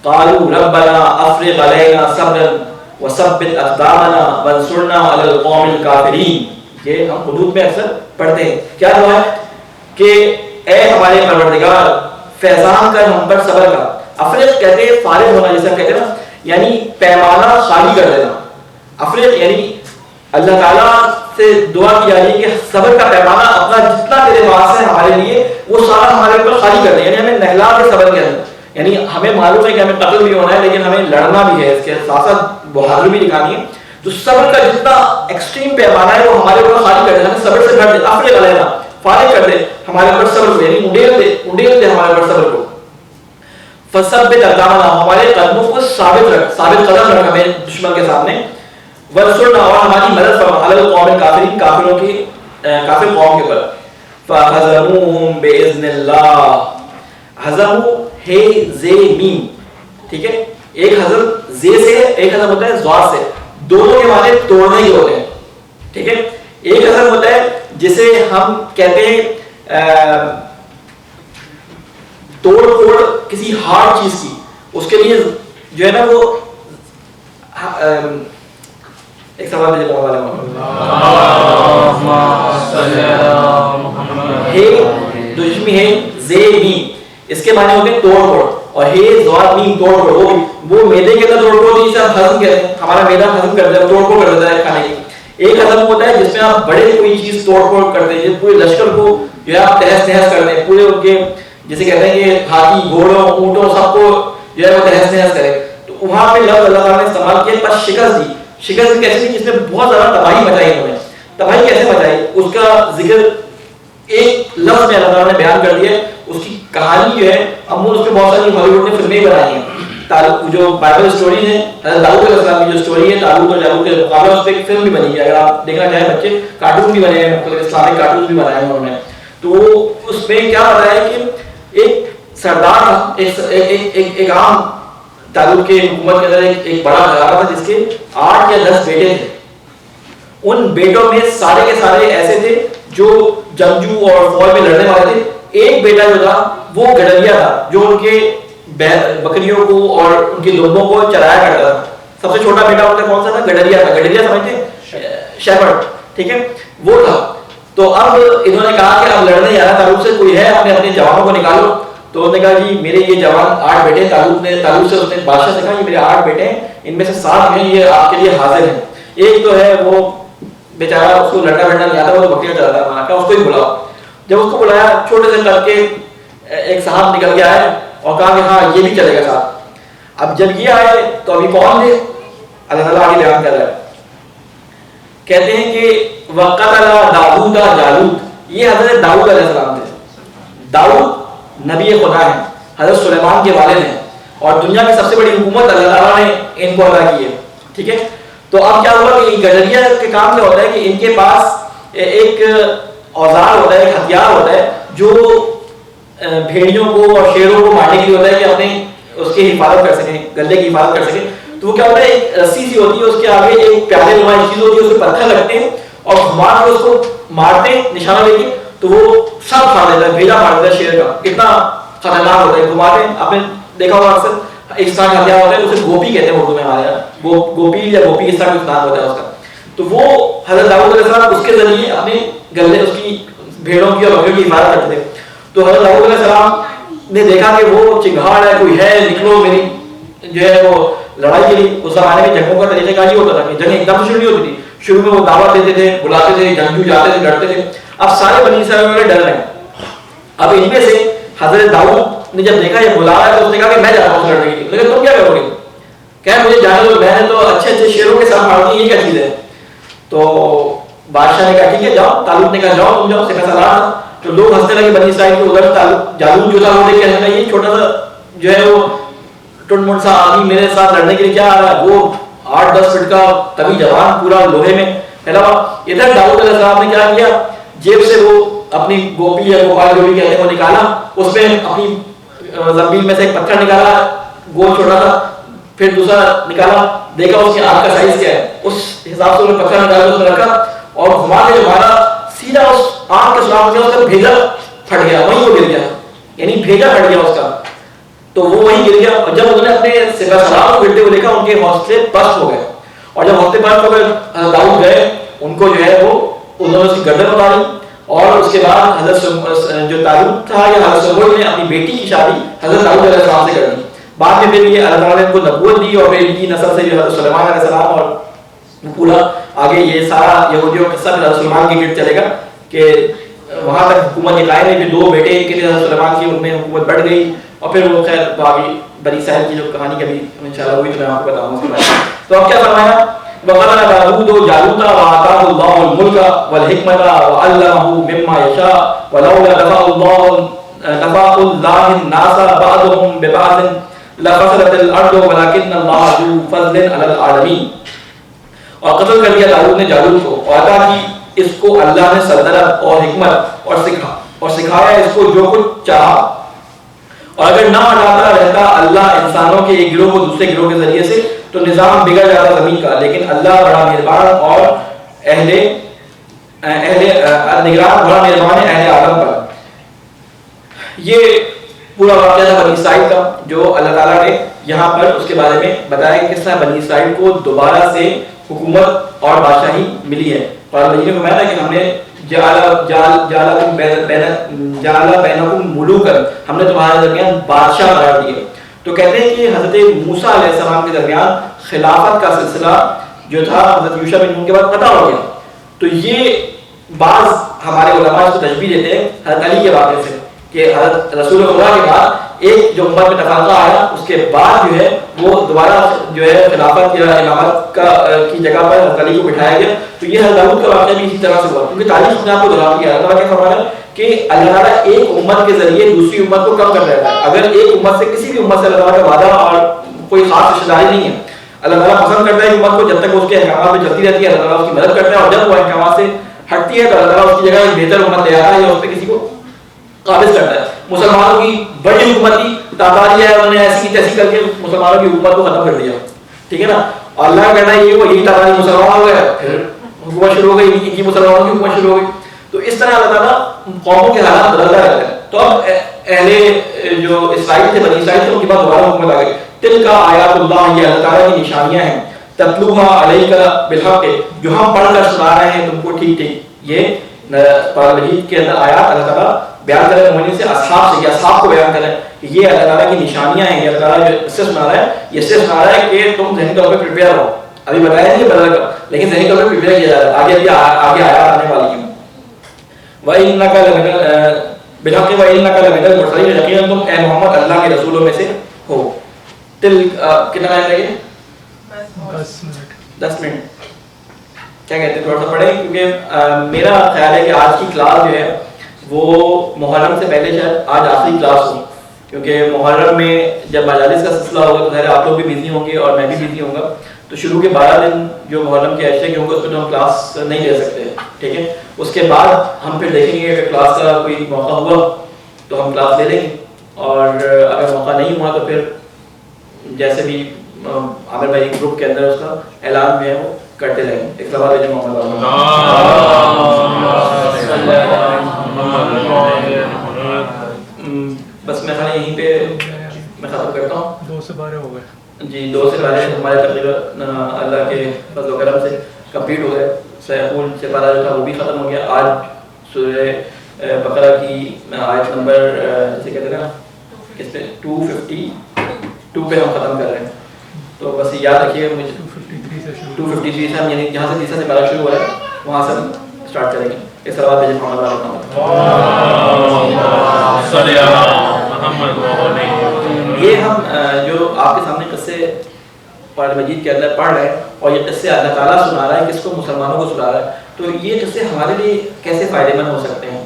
قالوا ربنا افرغ علينا صبرا وثبت اقدامنا وانصرنا على القوم الكافرين. یہ ہم حدود میں اکثر پڑھتے ہیں. کیا دعا ہے؟ کہ اے ہمارے پروردگار فیضان کر ہم پر صبر کا. افرغ کہتے ہیں فارغ ہونا، جیسے ہم کہتے ہیں نا، یعنی پیمانہ خالی کر دینا. افرغ یعنی اللہ تعالیٰ سے دعا کی جا رہی ہے کہ صبر کا پیمانہ اپنا جتنا تیرے پاس ہے ہمارے لیے وہ سارا ہمارے اوپر خالی کر دے، یعنی ہمیں نہلا کے صبر کے اندر. یعنی ہمیں معلوم ہے کہ ہمیں قتل بھی ہونا ہے لیکن ہمیں لڑنا بھی ہے، اس کے ساتھ ساتھ بہادری بھی دکھانی ہے. تو صبر کا جتنا ایکسٹریم پیمانہ ہے وہ ہمارے اوپر خالی کر دے، ہمیں صبر سے بھر دے. افرغ علینا فارغ کر دے ہمارے اوپر صبر کو، یعنی انڈیل دے ہمارے اوپر صبر کو. فثبت اقدامنا ہمارے قدموں کو ثابت رکھ، ثابت قدم رکھ ہمیں دشمن کے سامنے. ورسلنا اور ہماری مدد فرما علی القوم الکافرین کافروں کی کافر قوم کے پر. فہزموہم باذن اللہ. ہزمو ہے زے میم، ٹھیک ہے، ایک ہزم زے سے ہے، ایک ہزم ہوتا ہے زوار سے. دونوں کے معنی توڑنے کے ہوتے ہیں، ٹھیک ہے. ایک ہزم ہوتا ہے جسے ہم کہتے ہیں توڑ پھوڑ کسی ہارڈ چیز کی، اس کے لیے جو ہے نا وہ ایک سوال مجھے بہت والا ہے دشمی ہے زے میم، اس کے معنی ہوتے ہیں توڑ پھوڑ، اور ہے زوار میم توڑ پھوڑ. وہ میدے کے اندر توڑ پھوڑ نہیں، ہم ہضم کہتے ہیں، ہمارا میدا ہضم کر دیتا ہے، توڑ پھوڑ کر دیتا ہے کھانے کی. ایک ہضم ہوتا ہے جس میں آپ بڑے کوئی چیز توڑ پھوڑ کرتے ہیں، پورے لشکر کو جو ہے آپ تہس نہس کر دیں، پورے ان کے جیسے کہتے ہیں کہ ہاتھی گھوڑوں اونٹوں سب کو جو ہے وہ تہس نہس کرے. تو وہاں پہ لفظ اللہ تعالیٰ نے استعمال کیا پر شکست دی. شکست کیسے دی؟ جس نے بہت زیادہ تباہی مچائی. انہوں نے تباہی کیسے مچائی اس کا ذکر ایک لفظ میں اللہ تعالیٰ نے بیان کر دیا. اس کی کہانی جو ہے امول اس پہ بہت ساری ہالی ووڈ نے فلمیں بنائی ہیں. جو بائبل سٹوریز ہیں حضرت داؤد علیہ السلام کی جو سٹوری ہے طالوت اور جالوت کے مقابلے، اس پہ ایک فلم بھی بنی ہے. اگر آپ دیکھنا چاہیں بچے کارٹون بھی بنے ہیں، مختلف اسلامک کارٹون بھی بنائے ہیں انہوں نے. تو اس میں کیا بتایا ہے کہ ایک سردار تھا، ایک عام طالوت کے حکومت کے اندر ایک بڑا گھرانہ تھا جس کے 8 یا 10 بیٹے تھے. ان بیٹوں میں سارے کے سارے ایسے تھے جو جنگجو اور فوج میں لڑنے والے تھے. ایک بیٹا جو تھا وہ گڈریا تھا جو ان کے بکریوں کو اور ان کے دمبوں کو چرایا کرتا تھا. سب سے چھوٹا بیٹا ان کا کون سا تھا؟ گڈریا تھا. گڈریا سمجھتے ہیں؟ شیپرڈ، ٹھیک ہے، وہ تھا. تو اب انہوں نے کہا کہ اب لڑنے جانا طالوت سے، کوئی ہے اپنے جوانوں کو نکالو. تو انہوں نے کہا جی میرے یہ جوان 8 بیٹے ہیں. طالوت سے اس نے بادشاہ سے کہا یہ میرے 8 بیٹے ہیں، ان میں سے 7 ہیں یہ آپ کے لیے حاضر ہیں. ایک تو ہے وہ بیچارہ اس کو لڑنا بڑھنا نہیں آتا، وہ تو بکریاں چلاتا ہے، کہا اس کو ہی بلاؤ. جب اس کو بلایا چھوٹے سے کر کے ایک صاحب نکل کے آئے اور کہا کہ ہاں یہ بھی چلے گا ساتھ. اب جب یہ آئے تو ابھی کون تھے؟ اللہ تعالیٰ آگے بیان کر رہا ہے کہتے ہیں کہ وقتل داؤد جالوت، یہ حضرت داؤد علیہ السلام تھے. داؤد نبی خدا ہیں، حضرت سلیمان کے والد ہیں، اور دنیا کی سب سے بڑی حکومت اللہ تعالیٰ نے ان کو عطا کی ہے. ٹھیک ہے. تو اب کیا ہوا کہ گجریہ کے کام کیا ہوتا ہے کہ ان کے پاس ایک اوزار ہوتا ہے، ایک ہتھیار ہوتا ہے جو بھیڑیوں کو اور شیروں کو مارنے کے لیے ہوتا ہے کہ اپنے اس کی حفاظت کر سکیں، گلے کی حفاظت کر سکیں. تو وہ کیا ہوتا ہے، ایک رسی سی ہوتی ہے، اس کے آگے ایک پیالے نمائی چیز ہوتی ہے، اس پہ پتھر رکھتے ہیں اور گھما کے اس کو مارتے ہیں نشانہ لے کے، تو وہ سب کھا دیتا ہے، بھیجا مار دیتا ہے شیر کا. کتنا خطرناک ہوتا ہے. گھماتے ہیں، آپ نے دیکھا ہوگا اکثر ایک ساتھ ہتھیار ہوتا ہے، اسے گوپی کہتے ہیں اردو میں ہمارے یہاں، گوپی یا گوپی اس طرح کا نام ہوتا ہے اس کا. تو وہ حضرت داؤد علیہ السلام اس کے ذریعے اپنے گلے، اس کی بھیڑوں کی اور بکریوں کی حفاظت کرتے تھے. تو حضرت داؤد علیہ السلام نے دیکھا کہ وہ چنگھاڑ ہے، کوئی ہے، نکلو میری جو ہے وہ لڑائی کے لیے. اس زمانے میں جنگوں کا طریقہ کار یہ ہوتا تھا کہ جنگ ایک دم شروع نہیں ہوتی تھی، شروع میں وہ دعوت دیتے تھے، بلاتے تھے، جنگجو جاتے تھے، ڈرتے تھے. اب سارے بنی اسرائیل والے ڈر رہے ہیں. اب ان میں سے حضرت داؤد نے جب دیکھا یہ بلا رہا ہے تو اس نے کہا کہ میں جاتا ہوں لڑنے کے لیے. لیکن تم کیا کرو گے؟ کہ مجھے جانے دو، میں نے تو اچھے اچھے شیروں کے ساتھ مار دی، یہ کیا چیز ہے؟ تو بادشاہ نے کہا ٹھیک ہے جاؤ. طالوت نے کہا جاؤ تم جاؤ، سے فیصلہ رہا. تو لوگ ہنسنے لگے بنی اسرائیل کے. ادھر جالوت جو تھا وہ دیکھ کے یہ چھوٹا سا جو ہے وہ ٹنڈ منڈ سا آدمی میرے ساتھ لڑنے کے لیے کیا آ رہا ہے؟ وہ 8-10 فٹ کا طویل جوان پورا لوہے میں پھیلا ہوا. ادھر داؤد علیہ السلام نے کیا کیا، جیب سے وہ اپنی گوپی یا گوپال جو بھی کہتے ہیں وہ نکالا، اس میں اپنی زمین میں سے ایک پتھر نکالا گول چھوٹا تھا، پھر دوسرا نکالا، دیکھا اس کی آنکھ کا سائز کیا ہے، اس حساب سے انہوں نے پتھر نکالا، اس میں رکھا اور گھما کے جو مارا سیدھا اس آنکھ کے سراغ میں اس کا بھیجا پھٹ گیا، وہیں وہ گر گیا، یعنی بھیجا پھٹ گیا اس کا. تو وہ وہیں گر گیا. اور جب انہوں نے اپنے سپہ سالار کو گرتے ہوئے دیکھا ان کے حوصلے پست ہو گئے. اور جب حوصلے پست ہو گئے داؤد گئے، ان کو جو ہے وہ انہوں نے اس کی گردن اتاری. اور اس کے بعد حضرت جو طالوت تھا یا حضرت سموئیل نے اپنی بیٹی کی شادی حضرت داؤد علیہ السلام سے کر دی. بعد میں پھر یہ اللہ تعالیٰ نے ان کو نبوت دی اور پھر ان کی نسل سے جو حضرت سلیمان علیہ السلام اور پورا آگے یہ سارا یہودیوں کا قصہ حضرت سلیمان کے گرد چلے گا کہ وہاں تک حکومت قائم ہے. پھر 2 بیٹے کے لیے حضرت سلیمان کی ان میں حکومت بڑھ گئی اور پھر وہ خیر باقی بنی اسرائیل کی جو کہانی کبھی انشاءاللہ ہوئی تو میں آپ کو بتاؤں گا. تو اب کیا فرمایا، وقال داؤد جالوت وآتاه الله الملك والحكمة وعلمه مما يشاء ولولا دفع الله الناس بعضهم ببعض لفسدت الارض ولكن الله ذو فضل على العالمين. اور قتل کر دیا داؤد نے جالوت کو اور عطا کی اس کو اللہ نے سلطنت اور حکمت اور سکھایا اس کو جو کچھ چاہا. اور اگر نہ ہٹاتا رہتا اللہ انسانوں کے ایک گروہ کو دوسرے گروہ کے ذریعے سے تو نظام بگڑ جاتا زمین کا. لیکن اللہ بڑا مہربان اور اہل نگران، بڑا مہربان ہے اہل آدم پر. یہ پورا واقعہ تھا بنی اسرائیل کا جو اللہ تعالیٰ نے یہاں پر اس کے بارے میں بتایا کہ کس طرح بنی اسرائیل کو دوبارہ سے حکومت اور بادشاہی ملی ہے. اور مجید نے فرمایا کہ ہم نے جعل بینکم ملوکا، ہم نے تمہارے درمیان بادشاہ قرار دیے. تو کہتے ہیں کہ حضرت موسیٰ علیہ السلام کے درمیان خلافت کا سلسلہ جو تھا حضرت یوشع بن نون کے بعد قطع ہو گیا. تو یہ بعض ہمارے علماء اس کو تشبیہ دیتے ہیں حضرت علی کے واقعے سے کہ حضرت رسول خدا کے بعد ایک جو امت میں تفرقہ آیا اس کے بعد جو ہے وہ دوبارہ جو ہے خلافت یا امامت کی جگہ پر حضرت علی کو بٹھایا گیا. تو یہ حضرت داؤد کا واقعہ بھی اسی طرح سے ہوا کیونکہ تاریخ نے آپ کو دلاتی ہے. اللہ کیا فرمایا کہ اللہ تعالیٰ ایک امت کے ذریعے دوسری امت کو کم کر رہا ہے. اگر ایک امت سے کسی بھی امت سے اللہ تعالیٰ کا وعدہ اور کوئی خاص رشتہ داری نہیں ہے، اللہ تعالیٰ پسند کرتا ہے امت کو جب تک اس کے احکامات میں چلتی رہتی ہے اللہ تعالیٰ اس کی مدد کرتا ہے. اور جب وہ احکامات سے ہٹتی ہے تو اللہ تعالیٰ اس کی جگہ ایک بہتر امت لے آتا ہے یا اس پہ کسی کو قابض کرتا ہے. مسلمانوں کی بڑی حکومت تھی تاتاریہ ہے، انہوں نے ایسی تیسی کر کے مسلمانوں کی حکومت کو ختم کر دیا. ٹھیک ہے نا. اور اللہ کا کہنا ہے یہ وہ یہی تاتاری مسلمان ہو گئے، پھر حکومت شروع ہو گئی، ان کی مسلمانوں کی حکومت شروع ہو گئی. تو اس طرح اللہ تعالیٰ قوموں کے حالات بدلتا رہتا ہے. تو اب اہل جو اسرائیل تھے بنی اسرائیل تھے ان کے بعد دوبارہ حکومت آ گئی. تل کا آیات اللہ، یہ اللہ تعالیٰ کی نشانیاں ہیں، تتلوها علیک بالحق، جو ہم پڑھ کر سنا رہے ہیں تم کو ٹھیک ٹھیک. یہ قرآن مجید کے اندر آیات اللہ تعالیٰ بیان کریں مومنین سے اصحاب سے، یہ اصحاب کو بیان کریں کہ یہ اللہ تعالیٰ کی نشانیاں ہیں. یہ اللہ تعالیٰ جو اس سے سنا رہا ہے یہ اس سے سنا رہا ہے کہ تم ذہنی طور پہ پریپیئر ہو. ابھی بتایا نہیں بدل کر، لیکن ذہنی طور پہ پریپیئر کیا جا رہا ہے. آگے آیات آنے والی ہیں. وَإِنَّكَ بِالْحَقِّ وَإِنَّكَ لَمِنَ الْمُرْسَلِينَ، یقیناً تم اے محمد اللہ کے رسولوں میں سے ہو. کتنا ٹائم لگے؟ 10 منٹ. کیا کہتے ہیں تھوڑا سا پڑھیں، کیونکہ میرا خیال ہے کہ آج کی کلاس جو ہے وہ محرم سے پہلے شاید آج آخری کلاس ہو، کیونکہ محرم میں جب مجالس کا سلسلہ ہوگا تو ظاہر آپ لوگ بھی بزی ہوں گے اور میں بھی بزی ہوں گا، تو شروع کے 12 دن جو محرم کے عشرے کے ہوں گے اس میں تو ہم کلاس نہیں لے سکتے، ٹھیک ہے. اس کے بعد ہم پھر دیکھیں گے اگر کلاس کا کوئی موقع ہوا تو ہم کلاس لے لیں گے، اور اگر موقع نہیں ہوا تو پھر جیسے بھی عامر بھائی گروپ کے اندر اس کا اعلان جو ہے وہ کرتے رہیں گے. ایک سوال ہے محمد بس میں خالی یہیں پہ میں ختم کرتا ہوں. 2 سے 12 ہو گئے جی، 2 سے 12 ہمارے تقریباً اللہ کے فضل و کرم سے کمپلیٹ ہو گئے. سیقول سے پارہ جو تھا وہ بھی ختم ہو گیا. آج سورہ بقرہ کی آیت نمبر جسے کہتے ہیں نا کس پہ 252 پہ ہم ختم کر رہے ہیں. تو بس یاد رکھیے مجھے 253 سے ہم یعنی جہاں سے تیسرا سے پارہ شروع ہو رہا ہے وہاں سے ہم اسٹارٹ کریں گے. اس سلوات بھیجیں محمد یہ ہم جو آپ کے سامنے قصے قرآن مجید کے اندر پڑھ رہے ہیں اور یہ قصے اللہ تعالیٰ سنا رہا ہے، کس کو؟ مسلمانوں کو سنا رہا ہے. تو یہ قصے ہمارے لیے کیسے فائدے مند ہو سکتے ہیں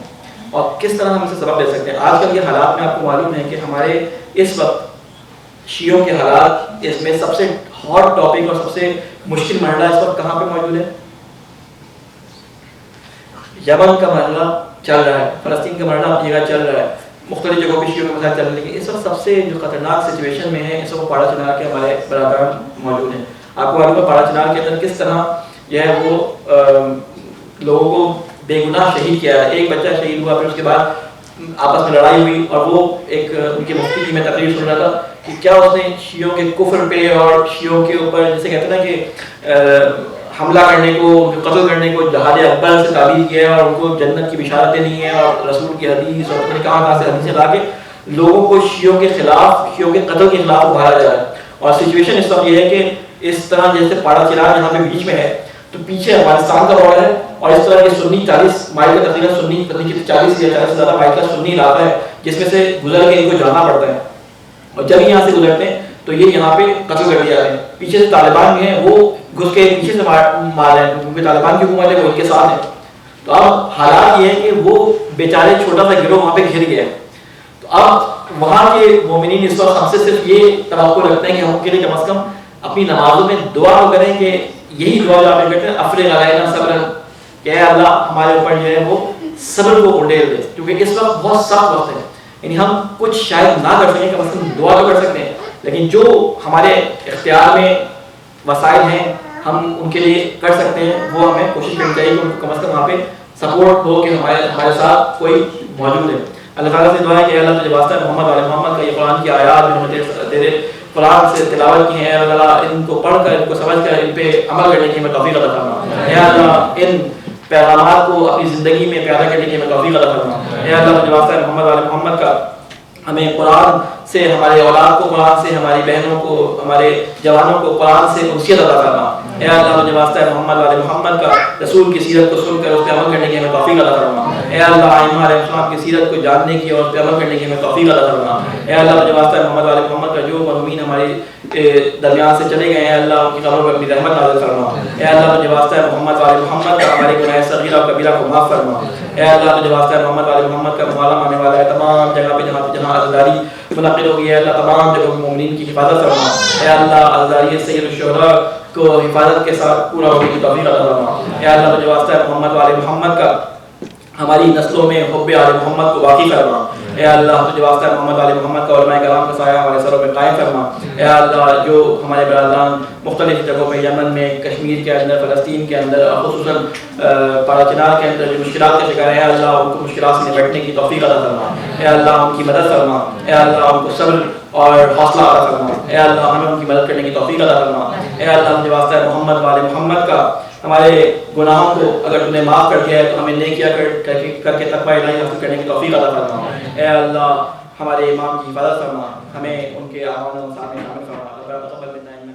اور کس طرح ہم اسے سبق دے سکتے ہیں؟ آج کل یہ حالات میں آپ کو معلوم ہے کہ ہمارے اس وقت شیعوں کے حالات، اس میں سب سے ہاٹ ٹاپک اور سب سے مشکل مرحلہ اس وقت کہاں پہ موجود ہے؟ یمن کا مرحلہ چل رہا ہے، فلسطین کا مرحلہ اپنی جگہ چل رہا ہے، مختلف جگہوں پہ شیعوں کے مسائل چل رہے ہیں. لیکن اس وقت سب سے جو خطرناک سچویشن میں ہے اس وقت پاڑا چنار کے ہمارے برادران موجود ہیں. آپ کو معلوم ہے پاڑا چنار کے اندر کس طرح جو ہے وہ لوگوں کو بے گناہ شہید کیا ہے. ایک بچہ شہید ہوا، پھر اس کے بعد آپس میں لڑائی ہوئی، اور وہ ایک ان کے مفتی کی میں تقریر سن رہا تھا کہ کیا اس نے شیعوں کے کفر پہ اور شیعوں کے اوپر جسے کہتے ہیں نا کہ حملہ کرنے کو، قتل کرنے کو جہاد اکبر سے تعبیر کیا ہے، اور ان کو جنت کی بشارتیں نہیں ہیں اور رسول کی حدیث اور کہاں سے حدیثیں لا کے لوگوں کو شیعوں کے خلاف، شیعوں کے قتل کے خلاف ابھارا جا رہا ہے. اور سچویشن اس وقت یہ ہے کہ اس طرح جیسے پاڑا چنار یہاں پہ بیچ میں ہے تو پیچھے افغانستان کا بارڈر ہے، اور اس طرح کے سنی 40 مائل کا تقریباً سنی 40 یا 40 سے زیادہ مائل کا سنی علاقہ ہے جس میں سے گزر کے ان کو جانا پڑتا ہے. اور جب یہاں سے گزرتے ہیں تو یہ یہاں پہ قتل کر دیا جاتے ہیں. پیچھے سے طالبان بھی ہیں، وہ گھس کے پیچھے سے مار رہے ہیں کیونکہ طالبان کی حکومت ہے وہ ان کے ساتھ ہے. تو اب حالات یہ ہے کہ وہ بیچارے چھوٹا سا گروہ وہاں پہ گھر گیا ہے. تو اب وہاں کے مومنین اس وقت ہم سے صرف یہ توقع رکھتے ہیں کہ ہم کے لیے کم از کم اپنی نمازوں میں دعا کریں کہ یہی دعا جو آپ کرتے ہیں افرغ علینا صبر، کہ اے اللہ ہمارے اوپر جو ہے وہ صبر کو انڈیل دے، کیونکہ اس وقت بہت سخت وقت ہے. یعنی ہم کچھ شاید نہ کر سکیں، کم از کم دعا تو کر سکتے ہیں، لیکن جو ہمارے اختیار میں وسائل ہیں ہم ان کے لیے کر سکتے ہیں وہ ہمیں کوشش کرنی چاہیے کہ کم از کم وہاں پہ سپورٹ ہو کہ ہمارے ساتھ کوئی موجود ہے. اللہ تعالیٰ سے دعا ہے کہ اللہ تجھے واسطہ محمد علیہ محمد کا یہ قرآن کی آیات جو ہمیں تیرے قرآن سے تلاوت کی ہیں، اللہ تعالیٰ ان کو پڑھ کر، ان کو سمجھ کر، ان پہ عمل کرنے کی ہمیں توفیق عطا فرما. اے اللہ ان پیغامات کو اپنی زندگی میں پیدا کرنے کی ہمیں توفیق عطا فرما. اے اللہ تجھے واسطہ محمد علیہ محمد کا ہمیں قرآن سے، ہمارے اولاد کو قرآن سے، ہماری بہنوں کو، ہمارے جوانوں کو قرآن سے انسیت عطا فرما. اے اللہ تجھے واسطہ محمد علیہ محمد کا رسول کی سیرت کو سن کر اس پہ عمل کرنے کی ہمیں توفیق عطا فرما. اے اللہ ائمہ علیہ السلام کی سیرت کو جاننے کی اور اس پہ عمل کرنے کی ہمیں توفیق عطا فرما. اے اللہ تجھے واسطہ محمد علیہ محمد کا جو مرحومین ہمارے درمیان سے چلے گئے ہیں اللہ ان کی قبروں پر اپنی رحمت نازل فرما. اے اللہ تجھے واسطہ محمد علیہ محمد کا ہمارے گناہ صغیرہ اور کبیرہ کو معاف فرما. اے اللہ تجھے واسطہ محمد علیہ محمد کا معلوم آنے والا ہے تمام جگہ پہ جہاں عزاداری منعقد ہوگی ہے اللہ تمام جگہوں میں مومنین کی حفاظت فرما. اے اللہ عزاداری سید الشہداء کو حفاظت کے ساتھ پورا ہونے کی توفیق عطا فرما. اے اللہ تجھے واسطہ محمد علیہ محمد کا ہماری نسلوں میں حب آل محمد کو باقی فرما. اے اللہ تجھے واسطہ محمد علیہ محمد کا علماء کرام کا سایہ ہمارے سروں میں قائم فرما. اے اللہ جو ہمارے برادران مختلف جگہوں پہ یمن میں، کشمیر کے اندر، فلسطین کے اندر، خصوصاً پاڑا چنار کے اندر جو مشکلات کا شکار ہے اللہ ان کو مشکلات سے نپٹنے کی توفیق عطا فرما. اے اللہ ان کی مدد فرما. اے اللہ ان کو صبر اور حوصلہ عطا فرما. اے اللہ ہمیں ان کی مدد کرنے کی توفیق عطا فرما. اے اللہ تجھے واسطہ محمد علیہ محمد کا ہمارے گناہوں کو اگر تم نے معاف کر دیا ہے تو ہمیں نیکیاں کر کے تقوی الہی حاصل کرنے کی توفیق عطا فرما. اے اللہ ہمارے امام کی حفاظت فرما، ہمیں ان کے اعمال و سامنے شامل فرما.